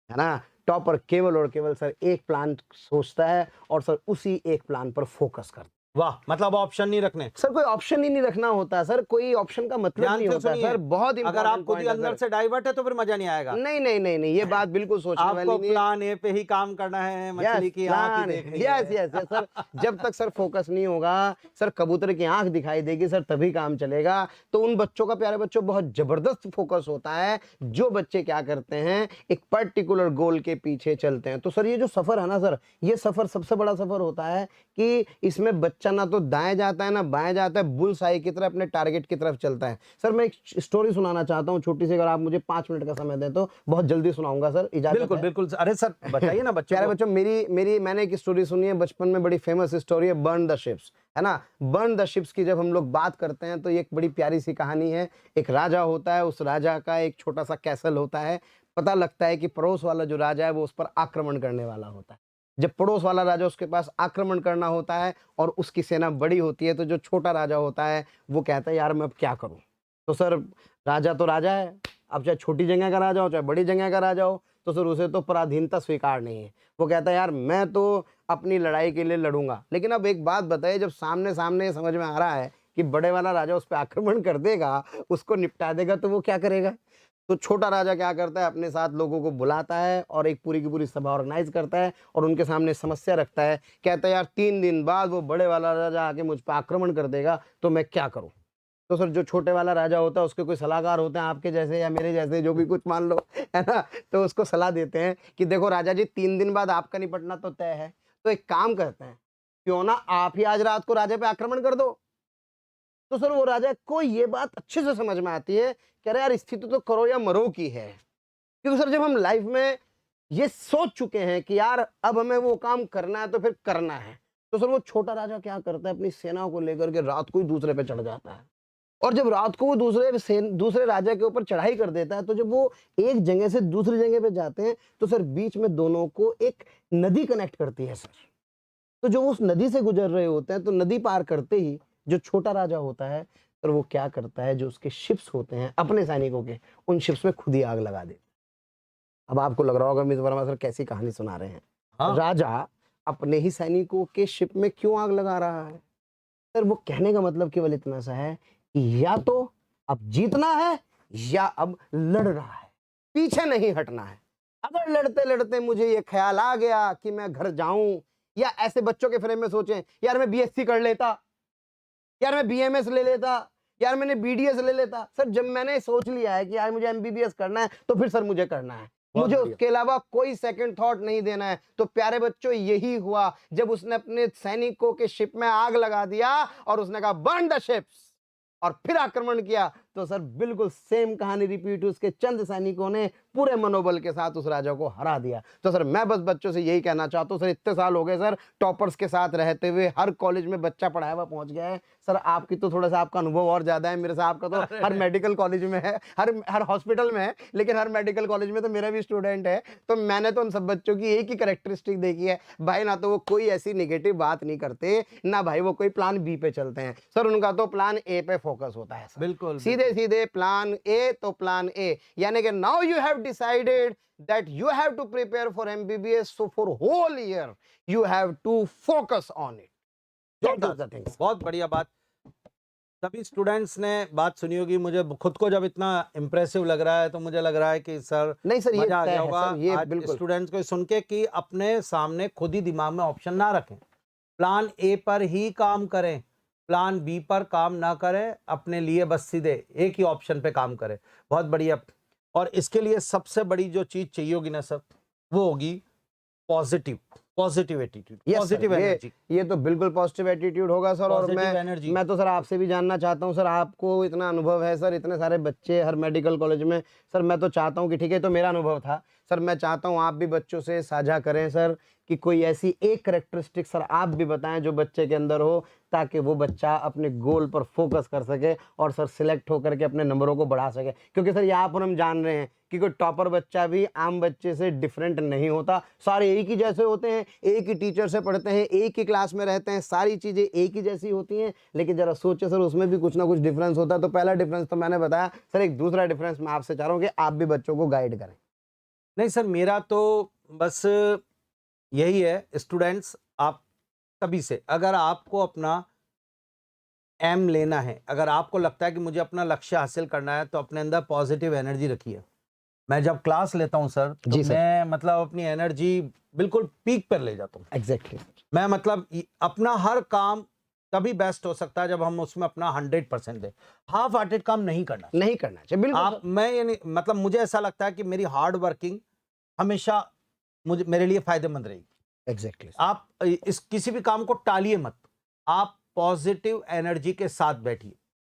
है ना। टॉपर केवल और केवल सर एक प्लान सोचता है और सर उसी एक प्लान पर फोकस करता है। वाह, मतलब ऑप्शन नहीं रखने सर, कोई ऑप्शन ही नहीं रखना होता सर, कोई ऑप्शन का मतलब नहीं होता सर, बहुत अगर आपको अंदर से डाइवर्ट है तो फिर मजा नहीं आएगा। नहीं नहीं नहीं नहीं, ये बात बिल्कुल सोचने वाली नहीं है। प्लान ए पे ही काम करना है, मछली की आंख देखनी है। यस यस यस सर, जब तक सर फोकस नहीं होगा सर, कबूतर की आंख दिखाई देगी सर, तभी काम चलेगा। तो उन बच्चों का, प्यारे बच्चों, बहुत जबरदस्त फोकस होता है, जो बच्चे क्या करते हैं, एक पर्टिकुलर गोल के पीछे चलते हैं। तो सर ये जो सफर है ना सर, ये सफर सबसे बड़ा सफर होता है कि इसमें बच्चा ना तो दाएं जाता है ना बाएं जाता है, बुल्स आई की तरह अपने टारगेट की तरफ चलता है। सर मैं एक स्टोरी सुनाना चाहता हूँ छोटी सी, अगर आप मुझे 5 मिनट का समय दें तो बहुत जल्दी सुनाऊंगा सर, इजाजत बिल्कुल है? बिल्कुल। अरे सर बताइए ना बच्चों। प्यारे बच्चों, मैंने एक स्टोरी सुनी है बचपन में, बड़ी फेमस स्टोरी है, बर्न द शिप्स, है ना। बर्न द शिप्स की जब हम लोग बात करते हैं तो ये एक बड़ी प्यारी सी कहानी है। एक राजा होता है, उस राजा का एक छोटा सा कैसल होता है। पता लगता है कि पड़ोस वाला जो राजा है वो उस पर आक्रमण करने वाला होता है। जब पड़ोस वाला राजा उसके पास आक्रमण करना होता है और उसकी सेना बड़ी होती है, तो जो छोटा राजा होता है वो कहता है यार मैं अब क्या करूं। तो सर राजा तो राजा है, अब चाहे छोटी जगह का राजा हो चाहे बड़ी जगह का राजा हो, तो सर उसे तो पराधीनता स्वीकार नहीं है। वो कहता है यार मैं तो अपनी लड़ाई के लिए लड़ूंगा। लेकिन अब एक बात बताइए, जब सामने सामने समझ में आ रहा है कि बड़े वाला राजा उस पर आक्रमण कर देगा, उसको निपटा देगा, तो वो क्या करेगा? तो छोटा राजा क्या करता है, अपने साथ लोगों को बुलाता है और एक पूरी की पूरी सभा ऑर्गेनाइज करता है और उनके सामने समस्या रखता है। कहता है यार 3 दिन बाद वो बड़े वाला राजा आके मुझ पर आक्रमण कर देगा, तो मैं क्या करूं? तो सर जो छोटे वाला राजा होता है उसके कोई सलाहकार होते हैं आपके जैसे या मेरे जैसे, जो भी कुछ मान लो, है ना। तो उसको सलाह देते हैं कि देखो राजा जी, 3 दिन बाद आपका निपटना तो तय है, तो एक काम करते हैं, क्यों ना आप ही आज रात को राजा पे आक्रमण कर दो। तो सर वो राजा को ये बात अच्छे से समझ में आती है कि अरे यार स्थिति तो करो या मरो की है। क्योंकि सर जब हम लाइफ में ये सोच चुके हैं कि यार अब हमें वो काम करना है तो फिर करना है, तो सर वो छोटा राजा क्या करता है, अपनी सेना को लेकर के रात को ही दूसरे पे चढ़ जाता है और जब रात को वो दूसरे राजा के ऊपर चढ़ाई कर देता है, तो जब वो एक जगह से दूसरी जगह पे जाते हैं तो सर बीच में दोनों को एक नदी कनेक्ट करती है सर। तो जो उस नदी से गुजर रहे होते हैं, तो नदी पार करते ही जो छोटा राजा होता है सर वो क्या करता है, जो उसके शिप्स होते हैं अपने सैनिकों के, उन शिप्स में खुद ही आग लगा देता है। अब आपको लग रहा होगा मिस वर्मा सर कैसी कहानी सुना रहे हैं। हाँ। राजा अपने ही सैनिकों के शिप में क्यों आग लगा रहा है सर? वो कहने का मतलब केवल इतना सा है कि या तो अब जीतना है या अब लड़ रहा है, पीछे नहीं हटना है। अगर लड़ते लड़ते मुझे ये ख्याल आ गया कि मैं घर जाऊं, या ऐसे बच्चों के फ्रेम में सोचें यार मैं बीएससी कर लेता, यार मैं बीएमएस ले लेता, यार मैंने बीडीएस ले लेता। सर जब मैंने सोच लिया है कि यार मुझे एमबीबीएस करना है तो फिर सर मुझे करना है, मुझे उसके अलावा कोई सेकंड थॉट नहीं देना है। तो प्यारे बच्चों यही हुआ जब उसने अपने सैनिकों के शिप में आग लगा दिया और उसने कहा बर्न द शिप्स, और फिर आक्रमण किया। तो सर बिल्कुल सेम कहानी रिपीट, उसके चंद सैनिकों ने पूरे मनोबल के साथ उस राजा को हरा दिया। तो सर मैं बस बच्चों से यही कहना चाहता हूँ सर, इतने साल हो गए सर टॉपर्स के साथ रहते हुए, हर कॉलेज में बच्चा पढ़ाया हुआ पहुंच गया है। सर आपकी तो थोड़ा सा आपका अनुभव और ज्यादा है, मेरे साहब का तो हर मेडिकल कॉलेज में है, हर हॉस्पिटल में है, लेकिन हर मेडिकल कॉलेज में तो मेरा भी स्टूडेंट है। तो मैंने तो उन सब बच्चों की एक ही कैरेक्टरिस्टिक देखी है भाई, ना तो वो कोई ऐसी निगेटिव बात नहीं करते, ना भाई वो कोई प्लान बी पे चलते हैं सर, उनका तो प्लान ए पे फोकस होता है सर। बिल्कुल सीधे सीधे प्लान ए तो प्लान ए, यानी कि now you have decided that you have to prepare for MBBS, so for whole year you have to focus on it. That is the thing. बहुत बढ़िया बात। सभी स्टूडेंट्स ने बात सुनी होगी। मुझे खुद को जब इतना इम्प्रेसिव लग रहा है तो मुझे लग रहा है कि सर नहीं सर ये मजा आ तय गया है होगा सर, ये आज बिल्कुल स्टूडेंट्स को सुन के कि अपने सामने खुद ही दिमाग में ऑप्शन ना रखें, प्लान ए पर ही काम करें, प्लान बी पर काम ना करें, अपने लिए बस सीधे एक ही ऑप्शन पे काम करें। बहुत बढ़िया। और इसके लिए सबसे बड़ी जो चीज चाहिए होगी ना सर, वो होगी पॉजिटिव एटीट्यूड, पॉजिटिव एनर्जी। ये तो बिल्कुल पॉजिटिव एटीट्यूड होगा सर। और मैं तो सर आपसे भी जानना चाहता हूँ सर, आपको इतना अनुभव है सर, इतने सारे बच्चे हर मेडिकल कॉलेज में, सर मैं तो चाहता हूँ कि ठीक है तो मेरा अनुभव था सर, मैं चाहता हूँ आप भी बच्चों से साझा करें सर कि कोई ऐसी एक कैरेक्टरिस्टिक सर आप भी बताएं जो बच्चे के अंदर हो, ताकि वो बच्चा अपने गोल पर फोकस कर सके और सर सिलेक्ट होकर के अपने नंबरों को बढ़ा सके। क्योंकि सर यहाँ पर हम जान रहे हैं कि कोई टॉपर बच्चा भी आम बच्चे से डिफरेंट नहीं होता, सारे एक ही जैसे होते हैं, एक ही टीचर से पढ़ते हैं, एक ही क्लास में रहते हैं, सारी चीज़ें एक ही जैसी होती हैं, लेकिन जरा सोचे सर उसमें भी कुछ ना कुछ डिफरेंस होता है। तो पहला डिफरेंस तो मैंने बताया सर, एक दूसरा डिफरेंस मैं आपसे चाह रहा हूँ कि आप भी बच्चों को गाइड करें। नहीं सर मेरा तो बस यही है, स्टूडेंट्स आप सभी से, अगर आपको अपना एम लेना है, अगर आपको लगता है कि मुझे अपना लक्ष्य हासिल करना है, तो अपने अंदर पॉजिटिव एनर्जी रखिए। मैं जब क्लास लेता हूं सर तो मैं मतलब अपनी एनर्जी बिल्कुल पीक पर ले जाता हूं। एग्जैक्टली मैं मतलब अपना हर काम तभी बेस्ट हो सकता है जब हम उसमें अपना 100% दें। हाफ हार्टेड काम नहीं करना चाहिए बिल्कुल। आप मैं ये नहीं, मतलब मुझे ऐसा लगता है कि मेरी हार्ड वर्किंग हमेशा मेरे लिए फायदेमंद रहेगी। एग्जैक्टली आप इस किसी भी काम को टालिए मत, आप पॉजिटिव एनर्जी के साथ बैठिए।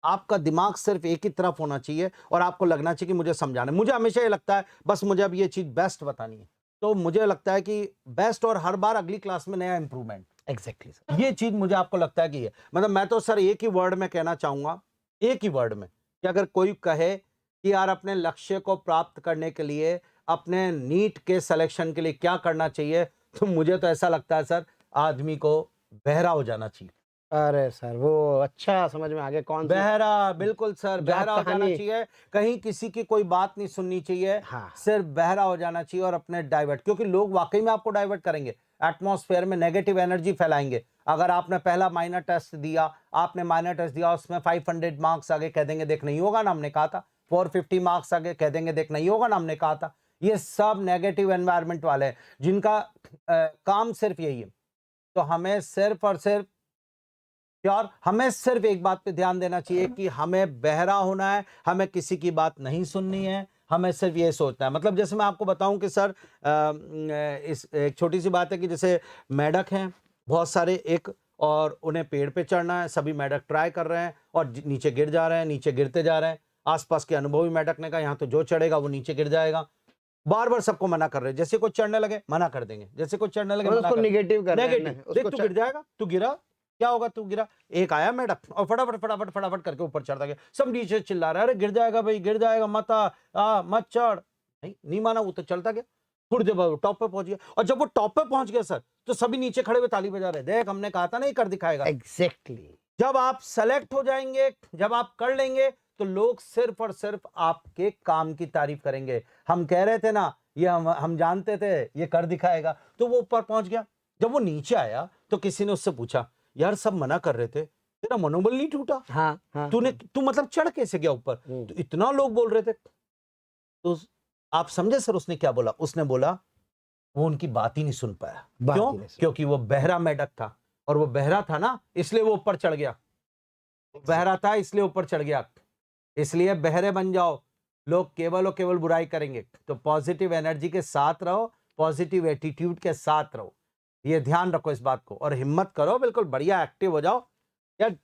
आपका दिमाग सिर्फ एक ही तरफ होना चाहिए और आपको लगना चाहिए कि मुझे समझाना है। मुझे हमेशा ये लगता है बस मुझे अब ये चीज बेस्ट बतानी है, तो मुझे लगता है कि बेस्ट और हर बार अगली क्लास में नया इंप्रूवमेंट। एग्जैक्टली ये चीज मुझे आपको लगता है कि ये मतलब मैं तो सर एक ही वर्ड में कहना चाहूंगा, एक ही वर्ड में, कि अगर कोई कहे कि यार अपने लक्ष्य को प्राप्त करने के लिए अपने नीट के सिलेक्शन के लिए क्या करना चाहिए, तो मुझे तो ऐसा लगता है सर आदमी को बहरा हो जाना चाहिए। अरे सर वो अच्छा समझ में आ गया, कौन बहरा, बिल्कुल सर बहरा हो जाना चाहिए, कहीं किसी की कोई बात नहीं सुननी चाहिए। हाँ। सिर्फ बहरा हो जाना चाहिए और अपने डाइवर्ट, क्योंकि लोग वाकई में आपको डाइवर्ट करेंगे, एटमॉस्फेयर में नेगेटिव एनर्जी फैलाएंगे। अगर आपने पहला माइनर टेस्ट दिया, आपने माइनर टेस्ट दिया, उसमें 500 मार्क्स आगे, कह देंगे देख नहीं होगा ना, हमने कहा था। 450 मार्क्स आगे, कह देंगे देख नहीं होगा ना, हमने कहा था। ये सब नेगेटिव एनवायरनमेंट वाले हैं जिनका काम सिर्फ यही है। तो हमें सिर्फ और सिर्फ यार हमें सिर्फ एक बात पे ध्यान देना चाहिए कि हमें बहरा होना है, हमें किसी की बात नहीं सुननी है, हमें सिर्फ ये सोचना है। मतलब जैसे मैं आपको बताऊं कि सर इस एक छोटी सी बात है कि जैसे मेढक हैं बहुत सारे एक, और उन्हें पेड़ पे चढ़ना है, सभी मेढक ट्राई कर रहे हैं और नीचे गिर जा रहे हैं, नीचे गिरते जा रहे हैं। आसपास के अनुभवी मेढक ने कहा यहाँ तो जो चढ़ेगा वो नीचे गिर जाएगा। बार बार सबको मना कर रहे हैं, जैसे कोई चढ़ने लगे मना कर देंगे, जैसे कोई चढ़ने लगे उसको नेगेटिव कर रहे हैं, देख तू गिर जाएगा, तू गिरा क्या होगा, तू गिरा, एक आया मेढक और फटाफट फटाफट फटाफट करके ऊपर चढ़ता गया। सब नीचे चिल्ला रहे, अरे गिर जाएगा भाई, गिर जाएगा, मत चढ़। नहीं माना, वो तो चलता गया। थोड़ी देर बाद वो टॉप पे पहुंच गया, और जब वो टॉप पे पहुंच गया सर, तो सभी नीचे खड़े हुए ताली बजा रहे, देख हमने कहा था ना ये कर दिखाएगा। एग्जैक्टली। जब आप सेलेक्ट हो जाएंगे, जब आप कर लेंगे, तो लोग सिर्फ और सिर्फ आपके काम की तारीफ करेंगे। हम कह रहे थे ना, ये हम जानते थे ये कर दिखाएगा। तो वो ऊपर पहुंच गया। जब वो नीचे आया तो किसी ने उससे पूछा, यार सब मना कर रहे थे, तेरा मनोबल नहीं टूटा? हाँ, हाँ, तू मतलब चढ़ कैसे गया ऊपर? तो इतना लोग बोल रहे थे। तो आप समझे सर उसने क्या बोला? उसने बोला वो उनकी बात ही नहीं सुन पाया। क्यों? क्योंकि वो बहरा मेढक था, और वो बहरा था ना, इसलिए वो ऊपर चढ़ गया। बहरा था इसलिए ऊपर चढ़ गया। इसलिए बहरे बन जाओ, लोग केवल और केवल बुराई करेंगे। तो पॉजिटिव एनर्जी के साथ रहो, पॉजिटिव एटीट्यूड के साथ रहो, ये ध्यान रखो इस बात को, और हिम्मत करो, बिल्कुल बढ़िया एक्टिव हो जाओ। यार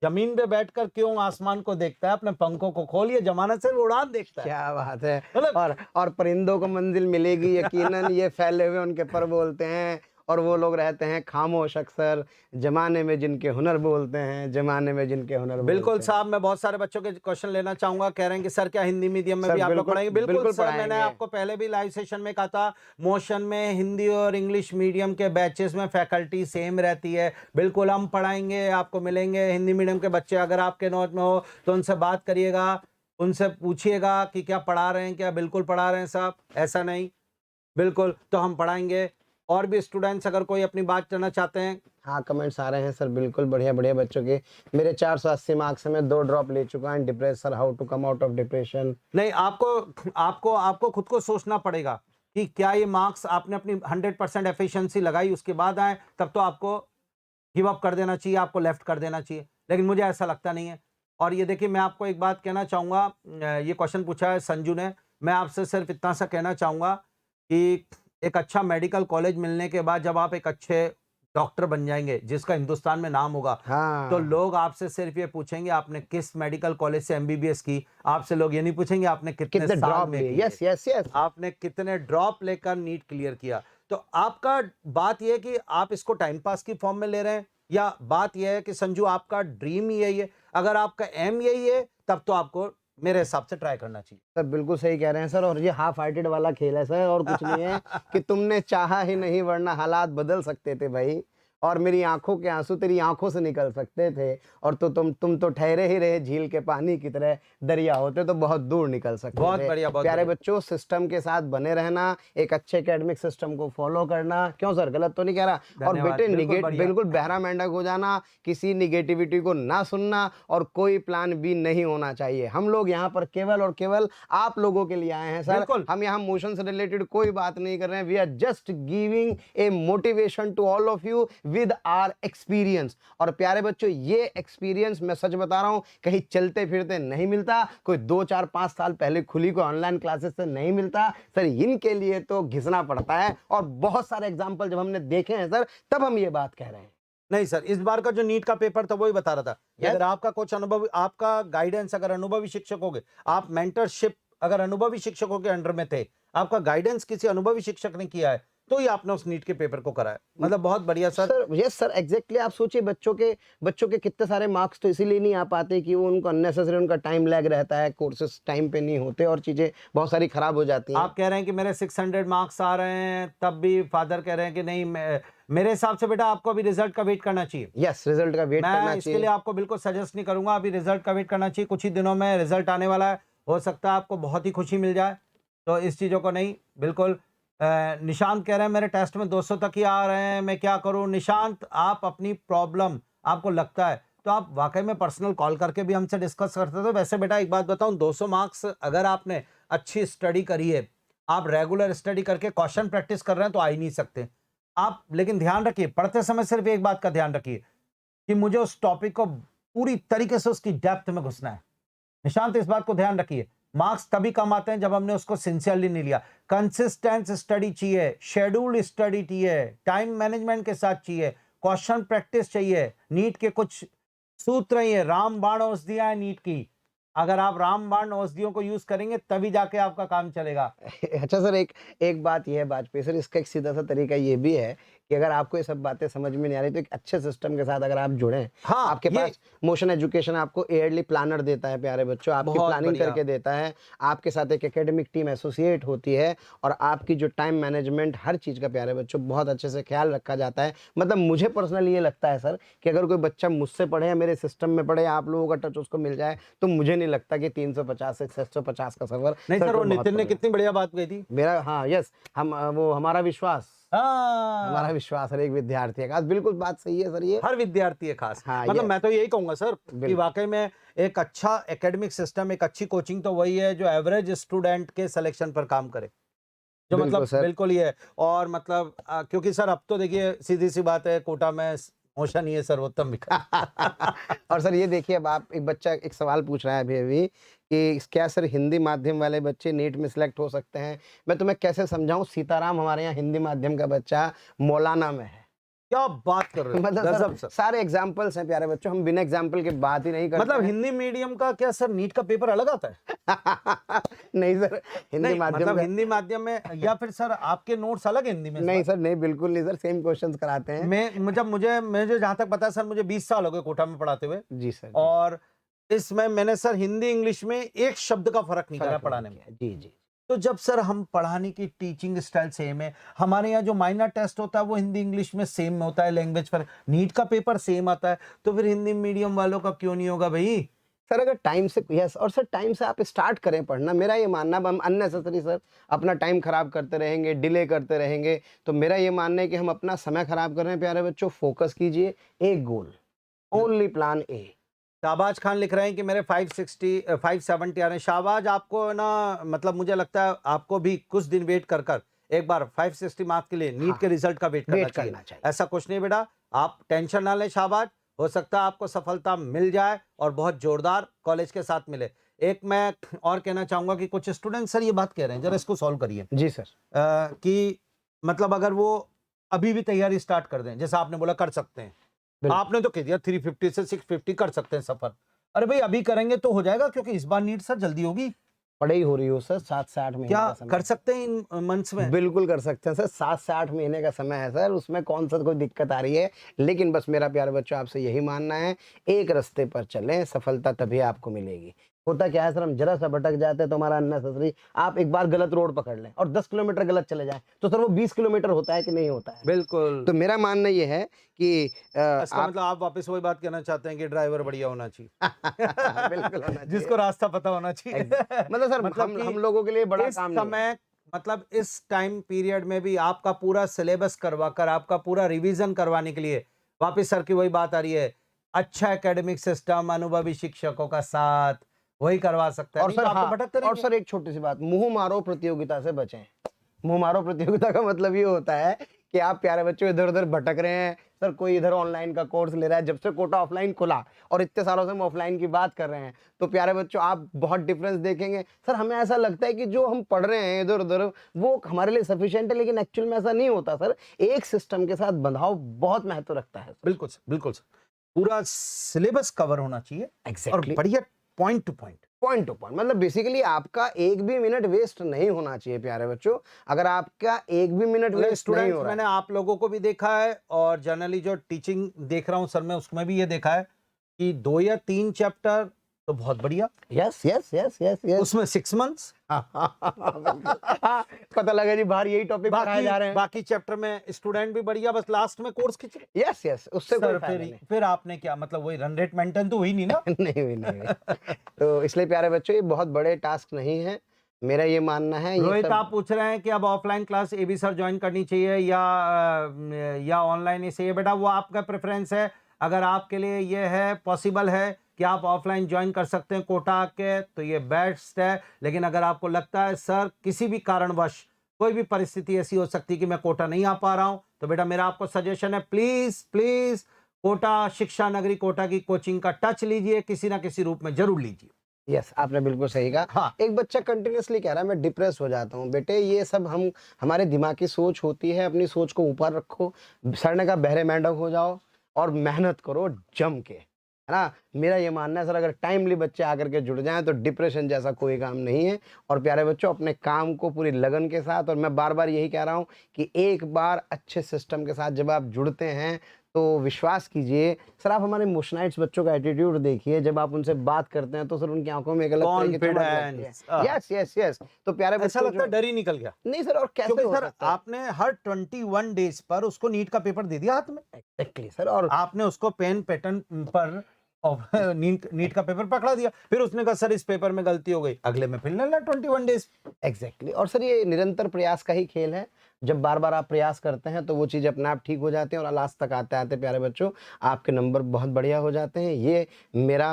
जमीन पे बैठकर क्यों आसमान को देखता है? अपने पंखों को खोलिए, जमाना से उड़ान देखता है। क्या बात है। और परिंदों को मंजिल मिलेगी यकीनन। ये फैले हुए उनके पर बोलते हैं, और वो लोग रहते हैं खामोश अक्सर। जमाने में जिनके हुनर बोलते हैं, जमाने में जिनके हुनर बिल्कुल साहब, मैं बहुत सारे बच्चों के क्वेश्चन लेना चाहूंगा। कह रहे हैं कि सर क्या हिंदी मीडियम में भी आप लोग पढ़ाएंगे? बिल्कुल सर, मैंने आपको पहले भी लाइव सेशन में कहा था, मोशन में हिंदी और इंग्लिश मीडियम के बैचेस में फैकल्टी सेम रहती है। बिल्कुल हम पढ़ाएंगे, आपको मिलेंगे हिंदी मीडियम के बच्चे। अगर आपके नॉलेज में हो तो उनसे बात करिएगा, उनसे पूछिएगा कि क्या पढ़ा रहे हैं, क्या बिल्कुल पढ़ा रहे हैं साहब, ऐसा नहीं, बिल्कुल तो हम पढ़ाएंगे। और भी स्टूडेंट्स अगर कोई अपनी बात करना चाहते हैं। हाँ, कमेंट्स आ रहे हैं सर, बिल्कुल बढ़िया बढ़िया बच्चों के। मेरे 480 मार्क्स में 2 ड्रॉप ले चुका हूं। Depression sir, how to come out of depression? नहीं, आपको खुद को सोचना पड़ेगा कि क्या ये मार्क्स आपने अपनी 100% एफिशिएंसी लगाई, उसके बाद आए, तब तो आपको गिव अप कर देना चाहिए, आपको लेफ्ट कर देना चाहिए। लेकिन मुझे ऐसा लगता नहीं है। और ये देखिए, मैं आपको एक बात कहना चाहूँगा, ये क्वेश्चन पूछा है संजू ने, मैं आपसे सिर्फ इतना सा कहना चाहूँगा कि एक अच्छा मेडिकल कॉलेज मिलने के बाद जब आप एक अच्छे डॉक्टर बन जाएंगे, जिसका हिंदुस्तान में नाम होगा, हाँ। तो लोग आपसे सिर्फ ये पूछेंगे आपने किस मेडिकल कॉलेज से एमबीबीएस की। आपसे लोग ये नहीं पूछेंगे आपने कितने साल में की, यस यस यस, आपने कितने ड्रॉप लेकर नीट क्लियर किया। तो आपका बात यह है कि आप इसको टाइम पास की फॉर्म में ले रहे हैं, या बात यह है कि संजू आपका ड्रीम ही यही है? अगर आपका एम यही है, तब तो आपको मेरे हिसाब से ट्राई करना चाहिए। सर बिल्कुल सही कह रहे हैं सर, और ये हाफ हार्टेड वाला खेल है सर, और कुछ नहीं है कि तुमने चाहा ही नहीं, वरना हालात बदल सकते थे भाई। और मेरी आंखों के आंसू तेरी आंखों से निकल सकते थे, और तो तुम तो ठहरे ही रहे झील के पानी की तरह। दरिया होते तो बहुत दूर निकल सकते बहुत थे। बढ़िया, बहुत प्यारे बढ़िया। बच्चों, सिस्टम के साथ बने रहना, एक अच्छे एकेडमिक सिस्टम को फॉलो करना। क्यों सर, गलत तो नहीं कह रहा? और धन्यवाद, बेटे बिल्कुल बढ़िया। बिल्कुल बहरा मेंढक हो जाना, किसी निगेटिविटी को ना सुनना, और कोई प्लान बी नहीं होना चाहिए। हम लोग यहाँ पर केवल और केवल आप लोगों के लिए आए हैं सर। बिल्कुल। हम यहाँ मोशन से रिलेटेड कोई बात नहीं कर रहे हैं। We are just giving a motivation to all of you with our experience. और प्यारे बच्चों, ये एक्सपीरियंस मैं सच बता रहा हूं, कहीं चलते फिरते नहीं मिलता, कोई 2 4 5 साल पहले खुली कोई ऑनलाइन क्लासेस से नहीं मिलता सर। इनके लिए तो घिसना पड़ता है, और बहुत सारे एग्जाम्पल जब हमने देखे हैं सर, तब हम ये बात कह रहे हैं। नहीं सर, इस बार का जो नीट का पेपर था वही बता रहा था कि अगर आपका कुछ अनुभव, आपका गाइडेंस अगर अनुभवी शिक्षक हो गए, आप मेंटरशिप अगर अनुभवी शिक्षकों के अंडर में थे, आपका गाइडेंस किसी अनुभवी शिक्षक ने किया है, तो ही आपने उस नीट के पेपर को कराया। मतलब बहुत बढ़िया सर। Yes sir, exactly. आप सोचिए, बच्चों के कितने सारे मार्क्स तो इसीलिए नहीं आ पाते कि वो उनको अननेसेसरी उनका टाइम लैग रहता है, कोर्सेज टाइम पे नहीं होते, और चीजें बहुत सारी खराब हो जाती हैं। आप कह रहे हैं कि मेरे 600 मार्क्स आ रहे हैं, तब भी फादर कह रहे हैं कि नहीं, मेरे हिसाब से बेटा आपको अभी रिजल्ट का वेट करना चाहिए। यस, रिजल्ट का वेट करना चाहिए। मैं इसके लिए आपको बिल्कुल सजेस्ट नहीं करूंगा, अभी रिजल्ट का वेट करना चाहिए। कुछ ही दिनों में रिजल्ट आने वाला है, हो सकता है आपको बहुत ही खुशी मिल जाए। तो इस चीज़ों को नहीं, बिल्कुल। निशांत कह रहे हैं मेरे टेस्ट में 200 तक ही आ रहे हैं, मैं क्या करूं? निशांत, आप अपनी प्रॉब्लम आपको लगता है तो आप वाकई में पर्सनल कॉल करके भी हमसे डिस्कस करते थे। वैसे बेटा एक बात बताऊं, 200 मार्क्स अगर आपने अच्छी स्टडी करी है, आप रेगुलर स्टडी करके क्वेश्चन प्रैक्टिस कर रहे हैं, तो आ ही नहीं सकते आप। लेकिन ध्यान रखिए, पढ़ते समय सिर्फ एक बात का ध्यान रखिए कि मुझे उस टॉपिक को पूरी तरीके से उसकी डेप्थ में घुसना है। निशांत, इस बात को ध्यान रखिए, मार्क्स तभी कम आते हैं जब हमने उसको सिंसियरली नहीं लिया। कंसिस्टेंट स्टडी चाहिए, शेड्यूल्ड स्टडी चाहिए, टाइम मैनेजमेंट के साथ चाहिए, क्वेश्चन प्रैक्टिस चाहिए। नीट के कुछ सूत्र ही है, रामबाण औषधियां है नीट की। अगर आप रामबाण औषधियों को यूज करेंगे तभी जाके आपका काम चलेगा। अच्छा सर, एक बात यह है वाजपेयी सर, इसका एक सीधा सा तरीका ये भी है कि अगर आपको ये सब बातें समझ में नहीं आ रही तो एक अच्छे सिस्टम के साथ अगर आप जुड़े, हाँ, आपके ये पास मोशन एजुकेशन आपको ईयरली प्लानर देता है प्यारे बच्चों, आपकी बहुत प्लानिंग बढ़िया। करके देता है, आपके साथ एक एकेडमिक टीम एसोसिएट होती है और आपकी जो टाइम मैनेजमेंट हर चीज़ का प्यारे बच्चों बहुत अच्छे से ख्याल रखा जाता है। मतलब मुझे पर्सनली ये लगता है सर कि अगर कोई बच्चा मुझसे पढ़े या मेरे सिस्टम में पढ़े, आप लोगों का टच उसको मिल जाए, तो मुझे नहीं लगता कि 350 से 650 का सफर नहीं सर, को वो बहुत नितिन ने पड़ेगा। कितनी बढ़िया बात कही थी। मेरा हाँ यस हम वो हमारा विश्वास हाँ, हर एक विद्यार्थी है खास, बिल्कुल बात सही है सर ये। हर विद्यार्थी है खास। हाँ, मतलब ये मैं तो यही कहूंगा सर कि बिल्कुल। वाकई में एक अच्छा एकेडमिक सिस्टम, एक अच्छी कोचिंग तो वही है जो एवरेज स्टूडेंट के सिलेक्शन पर काम करे, जो बिल्कुल मतलब सर। बिल्कुल ही है। और मतलब क्योंकि सर अब तो देखिए सीधी सी बात है, कोटा में मोशन ही है सर्वोत्तम विकल्प। और सर ये देखिए, अब आप एक बच्चा एक सवाल पूछ रहा है अभी कि क्या सर हिंदी माध्यम वाले बच्चे नीट में सिलेक्ट हो सकते हैं? मैं तुम्हें कैसे समझाऊं, सीताराम हमारे यहाँ हिंदी माध्यम का बच्चा मौलाना में है। क्या बात कर रहे हो, मतलब गजब सर सर। सारे एग्जाम्पल्स हैं प्यारे बच्चों, हम बिना एग्जाम्पल के बात ही नहीं करते मतलब हैं। हिंदी मीडियम का क्या सर नीट का पेपर अलग आता है? नहीं सर, हिंदी नहीं माध्यम मतलब का हिंदी माध्यम में, या फिर सर आपके नोट्स अलग है हिंदी में इस नहीं बार? सर, नहीं बिल्कुल नहीं सर, सेम क्वेश्चंस कराते हैं। मुझे जहां तक पता है सर, मुझे 20 साल हो गए कोटा में पढ़ाते हुए, जी सर। और इसमें मैंने सर हिंदी इंग्लिश में एक शब्द का फर्क निकाला फर्क पढ़ाने नहीं में। किया। जी जी। तो जब सर हम पढ़ाने की टीचिंग स्टाइल सेम है, हमारे यहाँ जो माइनर टेस्ट होता है वो हिंदी इंग्लिश में सेम में होता है, लैंग्वेज पर नीट का पेपर सेम आता है, तो फिर हिंदी मीडियम वालों का क्यों नहीं होगा भाई? सर अगर टाइम से यस, और सर टाइम से आप स्टार्ट करें पढ़ना, मेरा ये मानना, अब हम अननेसेसरी सर अपना टाइम खराब करते रहेंगे, डिले करते रहेंगे, तो मेरा ये मानना है कि हम अपना समय खराब कर रहे हैं प्यारे बच्चों। फोकस कीजिए, एक goal, only plan A. Shahbaz Khan लिख रहे हैं कि मेरे 570 आ रहे हैं। शाहबाज आपको ना, मतलब मुझे लगता है आपको भी कुछ दिन वेट कर कर एक बार 560 मार्क्स के लिए नीट के रिजल्ट का वेट करना चाहिए। ऐसा कुछ नहीं बेटा, आप टेंशन ना लें शाहबाज, हो सकता है आपको सफलता मिल जाए और बहुत जोरदार कॉलेज के साथ मिले। एक मैं और कहना चाहूंगा कि कुछ स्टूडेंट सर ये बात कह रहे हैं, जरा इसको सॉल्व करिए। जी सर। कि मतलब अगर वो अभी भी तैयारी स्टार्ट कर दें, जैसा आपने बोला कर सकते हैं, आपने तो कह दिया 350 से 650 कर सकते हैं सफर। अरे भाई अभी करेंगे तो हो जाएगा, क्योंकि इस बार नीट सर जल्दी होगी। पढ़ाई हो रही हो सर, 7 से 8 महीने क्या का समय कर सकते हैं इन मंथ्स में? बिल्कुल कर सकते हैं सर, 7 से 8 महीने का समय है सर, उसमें कौन सा कोई दिक्कत आ रही है। लेकिन बस मेरा प्यारे बच्चों आपसे यही मानना है, एक रास्ते पर चलें, सफलता तभी आपको मिलेगी। होता क्या है सर, हम जरा सा भटक जाते हैं तो हमारा अननेसेसरी, आप एक बार गलत रोड पकड़ लें और 10 किलोमीटर गलत चले जाएं तो सर वो 20 किलोमीटर होता है कि नहीं होता है? बिल्कुल। तो मेरा मानना ये है कि इसका मतलब आप वापस वही बात कहना चाहते हैं कि ड्राइवर बढ़िया होना चाहिए। बिल्कुल होना चाहिए। जिसको रास्ता पता होना चाहिए। मतलब सर मतलब हम लोगों के लिए बड़ा इस काम नहीं है। समय, मतलब इस टाइम पीरियड में भी आपका पूरा सिलेबस करवा कर, आपका पूरा रिवीजन करवाने के लिए वापस सर की वही बात आ रही है, अच्छा एकेडमिक सिस्टम, अनुभवी शिक्षकों का साथ, वही करवा सकता है। और नहीं सर तो आप तो हाँ, भटकते और रहेंगे। सर एक छोटी सी बात, मुंह मारो प्रतियोगिता से बचें। मुंह मारो प्रतियोगिता का मतलब ये होता है कि आप प्यारे बच्चों इधर उधर भटक रहे हैं, सर कोई इधर ऑनलाइन का कोर्स ले रहा है, जब से कोटा ऑफलाइन खुला और इतने सालों से हम ऑफलाइन की बात कर रहे हैं, तो प्यारे बच्चों आप बहुत डिफरेंस देखेंगे। सर हमें ऐसा लगता है कि जो हम पढ़ रहे हैं इधर उधर वो हमारे लिए सफिशिएंट है, लेकिन एक्चुअल में ऐसा नहीं होता सर। एक सिस्टम के साथ बंधाव बहुत महत्व रखता है। बिल्कुल सर, बिल्कुल सर, पूरा सिलेबस कवर होना चाहिए। Exactly. और बढ़िया point two point, point two point, मतलब बेसिकली आपका एक भी मिनट वेस्ट नहीं होना चाहिए प्यारे बच्चों। अगर आपका एक भी मिनट वेस्ट नहीं स्टूडेंट्स हो रहा मैंने है, आप लोगों को भी देखा है और जनरली जो टीचिंग देख रहा हूं सर मैं, उसमें भी ये देखा है कि 2 या 3 चैप्टर तो बहुत बढ़िया, yes yes yes yes yes, उसमें 6 मंथ्स, पता लगा जी बाहर यही टॉपिक पढ़ाए जा रहे हैं। बाकी चैप्टर में स्टूडेंट भी बढ़िया, बस लास्ट में कोर्स खींचे। यस यस, उससे कोई सर फायदा नहीं। फिर आपने क्या मतलब, वही रन रेट मेंटेन तो हुई नहीं ना? नहीं हुई, नहीं हुई। तो इसलिए प्यारे बच्चों ये बहुत बड़े टास्क नहीं है, मेरा ये मानना है। ये रोहित सब आप पूछ रहे हैं कि अब offline class A B sir join करनी चाहिए या ऑनलाइन ही चाहिए? बेटा वो आपका प्रेफरेंस है। अगर आपके लिए ये है, पॉसिबल है कि आप ऑफलाइन ज्वाइन कर सकते हैं कोटा के, तो ये बेस्ट है। लेकिन अगर आपको लगता है सर किसी भी कारणवश कोई भी परिस्थिति ऐसी हो सकती है कि मैं कोटा नहीं आ पा रहा हूं, तो बेटा मेरा आपको सजेशन है, प्लीज प्लीज कोटा शिक्षा नगरी कोटा की कोचिंग का टच लीजिए, किसी ना किसी रूप में जरूर लीजिए। यस, आपने बिल्कुल सही कहा। हाँ। एक बच्चा कंटिन्यूअसली कह रहा है मैं डिप्रेस हो जाता हूँ। बेटे ये सब हमारे दिमाग की सोच होती है, अपनी सोच को ऊपर रखो। सर ने कहा बहरे मेंढक हो जाओ और मेहनत करो जम के। है ना। मेरा ये मानना है सर, अगर टाइमली बच्चे आकर के जुड़ जाएं तो डिप्रेशन जैसा कोई काम नहीं है। और प्यारे बच्चों, अपने काम को पूरी लगन के साथ, और मैं बार बार यही कह रहा हूँ कि एक बार अच्छे सिस्टम के साथ जब आप जुड़ते हैं तो विश्वास कीजिए सर, आप हमारे मोशनाइट्स बच्चों का एटीट्यूड देखिए, जब आप उनसे बात करते हैं तो सर उनकी आंखों में एक अलग तरह की चमक लगती है। Yes yes yes. तो प्यारे ऐसा बच्चों लगता है डर ही निकल गया। नहीं सर, और कैसे क्योंकि हो सर सकता है? आपने हर 21 डेज पर उसको नीट का पेपर दे दिया हाथ में, एग्जैक्टली सर। और आपने उसको पेन पैटर्न पर और नीट का पेपर पकड़ा दिया, फिर उसने कहा सर इस पेपर में गलती हो गई, अगले में फिर लेना 21 डेज। एग्जैक्टली। और सर ये निरंतर प्रयास का ही खेल है। जब बार बार आप प्रयास करते हैं तो वो चीज़ अपने आप ठीक हो जाती है, और लास्ट तक आते आते प्यारे बच्चों आपके नंबर बहुत बढ़िया हो जाते हैं। ये मेरा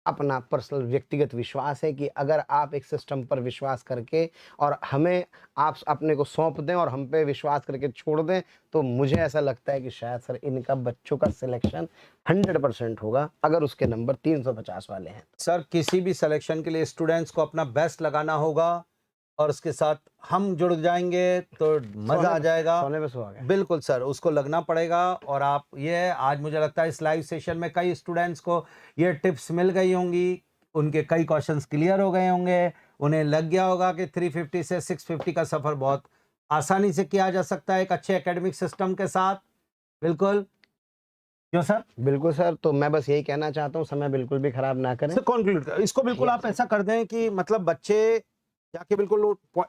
अपना पर्सनल व्यक्तिगत विश्वास है कि अगर आप एक सिस्टम पर विश्वास करके और हमें आप अपने को सौंप दें और हम पे विश्वास करके छोड़ दें, तो मुझे ऐसा लगता है कि शायद सर इनका बच्चों का सिलेक्शन 100% होगा, अगर उसके नंबर 350 वाले हैं। सर किसी भी सिलेक्शन के लिए स्टूडेंट्स को अपना बेस्ट लगाना होगा, और उसके साथ हम जुड़ जाएंगे तो मजा आ जाएगा। सोने पे सुहागा। बिल्कुल सर, उसको लगना पड़ेगा। और आप ये आज मुझे लगता है इस लाइव सेशन में कई स्टूडेंट्स को ये टिप्स मिल गई होंगी, उनके कई क्वेश्चंस क्लियर हो गए होंगे, उन्हें लग गया होगा कि 350 से 650 का सफर बहुत आसानी से किया जा सकता है एक अच्छे एकेडमिक सिस्टम के साथ। बिल्कुल क्यों सर? बिल्कुल सर। तो मैं बस यही कहना चाहता हूँ, समय बिल्कुल भी खराब ना करें। सर कंक्लूड इसको बिल्कुल आप ऐसा कर दें कि मतलब बच्चे जाके बिल्कुल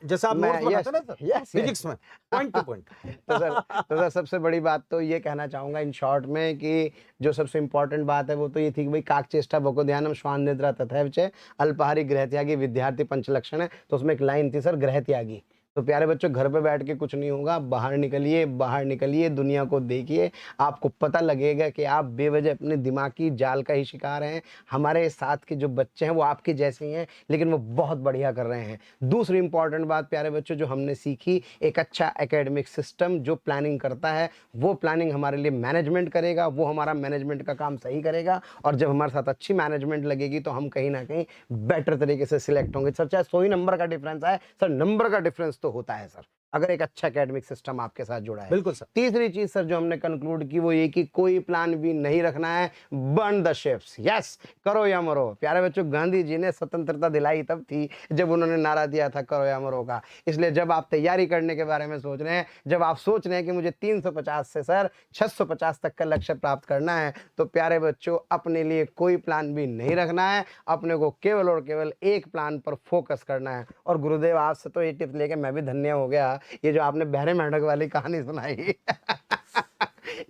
जैसा आप नोट्स बनाते हैं ना सर फिजिक्स में, पॉइंट टू पॉइंट। तो सर सबसे बड़ी बात तो ये कहना चाहूँगा इन शॉर्ट में कि जो सबसे इम्पोर्टेंट बात है वो तो ये थी कि भाई काकचेष्टा बको ध्यानम श्वान निद्रा तथैव च अल्पाहारी गृहत्यागी विद्यार्थी पंचलक्षण है। तो उसमें एक लाइन थी सर, गृहत्यागी। तो प्यारे बच्चों, घर पे बैठ के कुछ नहीं होगा, बाहर निकलिए, दुनिया को देखिए। आपको पता लगेगा कि आप बेवजह अपने दिमाग की जाल का ही शिकार हैं। हमारे साथ के जो बच्चे हैं वो आपके जैसे ही हैं, लेकिन वो बहुत बढ़िया कर रहे हैं। दूसरी इंपॉर्टेंट बात प्यारे बच्चों जो हमने सीखी, एक अच्छा एकेडमिक सिस्टम जो प्लानिंग करता है, वो प्लानिंग हमारे लिए मैनेजमेंट करेगा, वो हमारा मैनेजमेंट का काम सही करेगा। और जब हमारे साथ अच्छी मैनेजमेंट लगेगी तो हम कहीं ना कहीं बेटर तरीके से सिलेक्ट होंगे। सर चाहे 100 ही नंबर का डिफरेंस है, सर नंबर का डिफरेंस तो होता है सर, अगर एक अच्छा एकेडमिक सिस्टम आपके साथ जुड़ा है। बिल्कुल सर। तीसरी चीज सर जो हमने कंक्लूड की वो ये कि कोई प्लान भी नहीं रखना है, बर्न द शिप्स। यस, करो या मरो। प्यारे बच्चों, गांधी जी ने स्वतंत्रता दिलाई तब थी जब उन्होंने नारा दिया था करो या मरो का। इसलिए जब आप तैयारी करने के बारे में सोच रहे हैं, जब आप सोच रहे हैं कि मुझे 350 से सर 650 तक का लक्ष्य प्राप्त करना है, तो प्यारे बच्चों अपने लिए कोई प्लान भी नहीं रखना है, अपने को केवल और केवल एक प्लान पर फोकस करना है। और गुरुदेव आपसे तो ये टिप्स लेके मैं भी धन्य हो गया। ये जो आपने बहरे मेंढक वाली कहानी सुनाई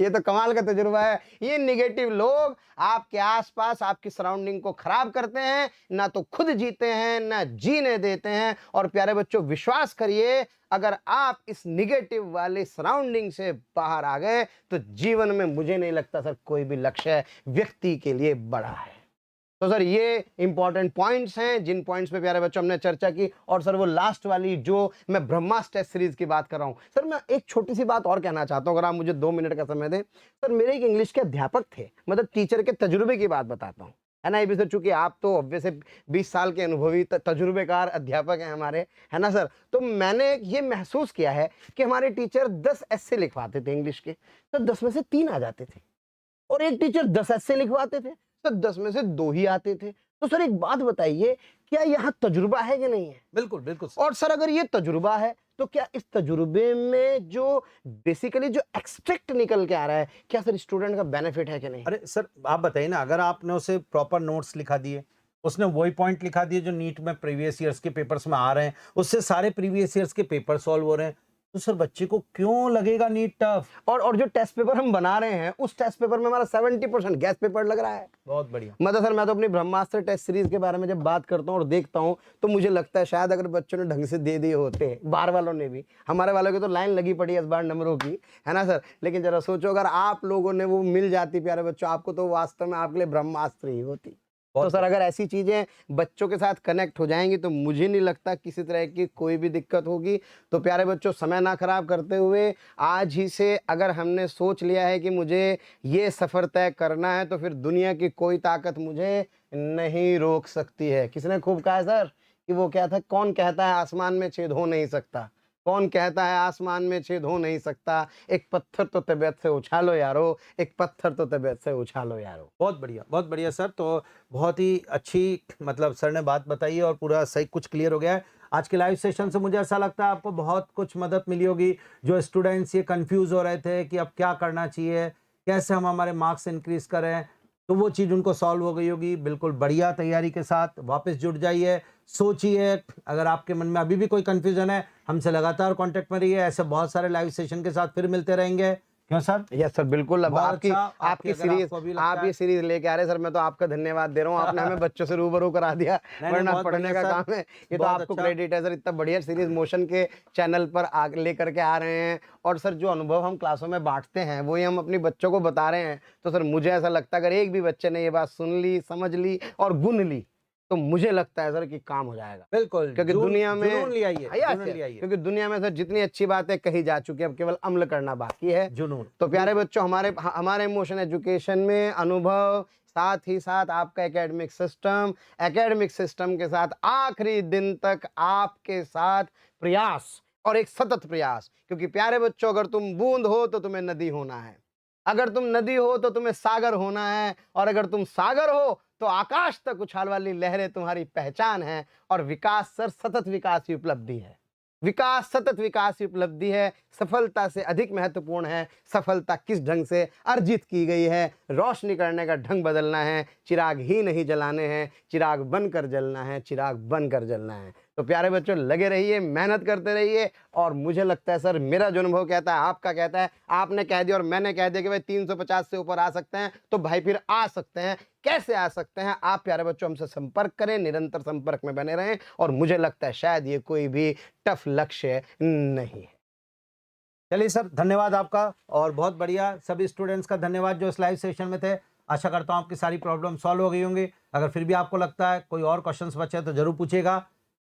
ये तो कमाल का तजुर्बा है। ये निगेटिव लोग आपके आसपास आपकी सराउंडिंग को खराब करते हैं, ना तो खुद जीते हैं ना जीने देते हैं। और प्यारे बच्चों विश्वास करिए, अगर आप इस निगेटिव वाले सराउंडिंग से बाहर आ गए तो जीवन में मुझे नहीं लगता सर कोई भी लक्ष्य व्यक्ति के लिए बड़ा है। तो सर ये इंपॉर्टेंट पॉइंट्स हैं जिन पॉइंट्स पे प्यारे बच्चों हमने चर्चा की। और सर वो लास्ट वाली जो मैं ब्रह्मास्त्र टेस्ट सीरीज की बात कर रहा हूँ, सर मैं एक छोटी सी बात और कहना चाहता हूँ, अगर आप मुझे 2 मिनट का समय दें। सर मेरे एक इंग्लिश के अध्यापक थे, मतलब टीचर के तजुर्बे की बात बताता हूँ, है ना। ये भी सर चूंकि आप तो ऑब्वियसली 20 साल के अनुभवी तजुर्बेकार अध्यापक हैं हमारे, है ना सर। तो मैंने ये महसूस किया है कि हमारे टीचर 10 ऐसे लिखवाते थे इंग्लिश के, तो 10 में से 3 आ जाते थे। और एक टीचर 10 ऐसे लिखवाते थे तो 10 में से 2 ही आते थे। तो सर एक बात बताइए, क्या यहाँ तजुर्बा है कि नहीं है? बिल्कुल बिल्कुल। और सर अगर ये तजुर्बा है तो क्या इस तजुर्बे में जो बेसिकली जो एक्सट्रैक्ट निकल के आ रहा है, क्या सर स्टूडेंट का बेनिफिट है कि नहीं? अरे सर आप बताइए ना, अगर आपने उसे प्रॉपर नोट्स लिखा दिए, उसने वही पॉइंट लिखा दिए जो नीट में प्रीवियस ईयर्स के पेपर्स में आ रहे हैं, उससे सारे प्रीवियस ईयर्स के पेपर सॉल्व हो रहे हैं, तो सर बच्चे को क्यों लगेगा नीट टफ? और जो टेस्ट पेपर हम बना रहे हैं उस टेस्ट पेपर में हमारा 70% गैस पेपर लग रहा है। बहुत बढ़िया। मतलब सर मैं तो अपनी ब्रह्मास्त्र टेस्ट सीरीज के बारे में जब बात करता हूँ और देखता हूँ तो मुझे लगता है शायद अगर बच्चों ने ढंग से दे दिए होते, बाहर वालों ने भी, हमारे वालों की तो लाइन लगी पड़ी है इस बार नंबरों की, है ना सर। लेकिन जरा सोचो अगर आप लोगों ने वो मिल जाती प्यारे बच्चों आपको, तो वास्तव में आपके लिए ब्रह्मास्त्र ही होती। तो सर अगर ऐसी चीज़ें बच्चों के साथ कनेक्ट हो जाएंगी तो मुझे नहीं लगता किसी तरह की कोई भी दिक्कत होगी। तो प्यारे बच्चों समय ना खराब करते हुए आज ही से अगर हमने सोच लिया है कि मुझे ये सफ़र तय करना है, तो फिर दुनिया की कोई ताकत मुझे नहीं रोक सकती है। किसने खूब कहा है सर कि वो क्या था, कौन कहता है आसमान में छेद हो नहीं सकता, कौन कहता है आसमान में छेद हो नहीं सकता, एक पत्थर तो तबीयत से उछालो यारो, एक पत्थर तो तबीयत से उछालो यारो। बहुत बढ़िया सर। तो बहुत ही अच्छी मतलब सर ने बात बताई और पूरा सही कुछ क्लियर हो गया है। आज के लाइव सेशन से मुझे ऐसा लगता है आपको बहुत कुछ मदद मिली होगी। जो स्टूडेंट्स ये कंफ्यूज हो रहे थे कि अब क्या करना चाहिए, कैसे हम हमारे मार्क्स इंक्रीज करें, तो वो चीज़ उनको सॉल्व हो गई होगी। बिल्कुल बढ़िया तैयारी के साथ वापस जुड़ जाइए, सोचिए। अगर आपके मन में अभी भी कोई कंफ्यूजन है, हमसे लगातार कांटेक्ट में रहिए। ऐसे बहुत सारे लाइव सेशन के साथ फिर मिलते रहेंगे। क्यों सर? यस सर, बिल्कुल। अब बहुत आपकी अच्छा, आपकी अगर सीरीज, आपको भी लगता आप ये है- सीरीज लेके आ रहे हैं सर, मैं तो आपका धन्यवाद दे रहा हूँ। आपने हमें बच्चों से रूबरू करा दिया, नहीं, वरना बहुत पढ़ने बढ़िया का सर, काम है। ये तो बहुत आपको अच्छा। क्रेडिट है सर, इतना बढ़िया सीरीज मोशन के चैनल पर लेकर के आ रहे हैं। और सर जो अनुभव हम क्लासों में बांटते हैं वही हम अपने बच्चों को बता रहे हैं। तो सर मुझे ऐसा लगता है अगर एक भी बच्चे ने ये बात सुन ली, समझ ली और गुन ली, तो मुझे लगता है सर कि काम हो जाएगा। बिल्कुल, क्योंकि दुनिया में जुनून ले आइए, yes, जुनून ले आइए। क्योंकि दुनिया में सर जितनी अच्छी बातें कही जा चुकी है, अब केवल अमल करना बाकी है। जुनून। तो प्यारे बच्चों, हमारे इमोशन एजुकेशन में अनुभव, साथ ही साथ आपका एकेडमिक सिस्टम के साथ आखिरी दिन तक आपके साथ प्रयास और एक सतत प्रयास। क्योंकि प्यारे बच्चों, अगर तुम बूंद हो तो तुम्हें नदी होना है, अगर तुम नदी हो तो तुम्हें सागर होना है, और अगर तुम सागर हो तो आकाश तक उछाल वाली लहरें तुम्हारी पहचान है। और विकास सर सतत विकास की उपलब्धि है। विकास सतत विकास की उपलब्धि है। सफलता से अधिक महत्वपूर्ण है सफलता किस ढंग से अर्जित की गई है। रोशनी करने का ढंग बदलना है, चिराग ही नहीं जलाने हैं, चिराग बनकर जलना है, चिराग बनकर जलना है। तो प्यारे बच्चों, लगे रहिए, मेहनत करते रहिए। और मुझे लगता है सर, मेरा जो अनुभव कहता है, आपका कहता है, आपने कह दिया और मैंने कह दिया कि भाई 350 से ऊपर आ सकते हैं, तो भाई फिर आ सकते हैं। कैसे आ सकते हैं? आप प्यारे बच्चों हमसे संपर्क करें, निरंतर संपर्क में बने रहें। और मुझे लगता है शायद ये कोई भी टफ लक्ष्य नहीं है। चलिए सर, धन्यवाद आपका। और बहुत बढ़िया, सभी स्टूडेंट्स का धन्यवाद जो इस लाइव सेशन में थे। आशा करता हूँ आपकी सारी प्रॉब्लम सॉल्व हो गई होंगी। अगर फिर भी आपको लगता है कोई और क्वेश्चंस बचे तो जरूर पूछिएगा।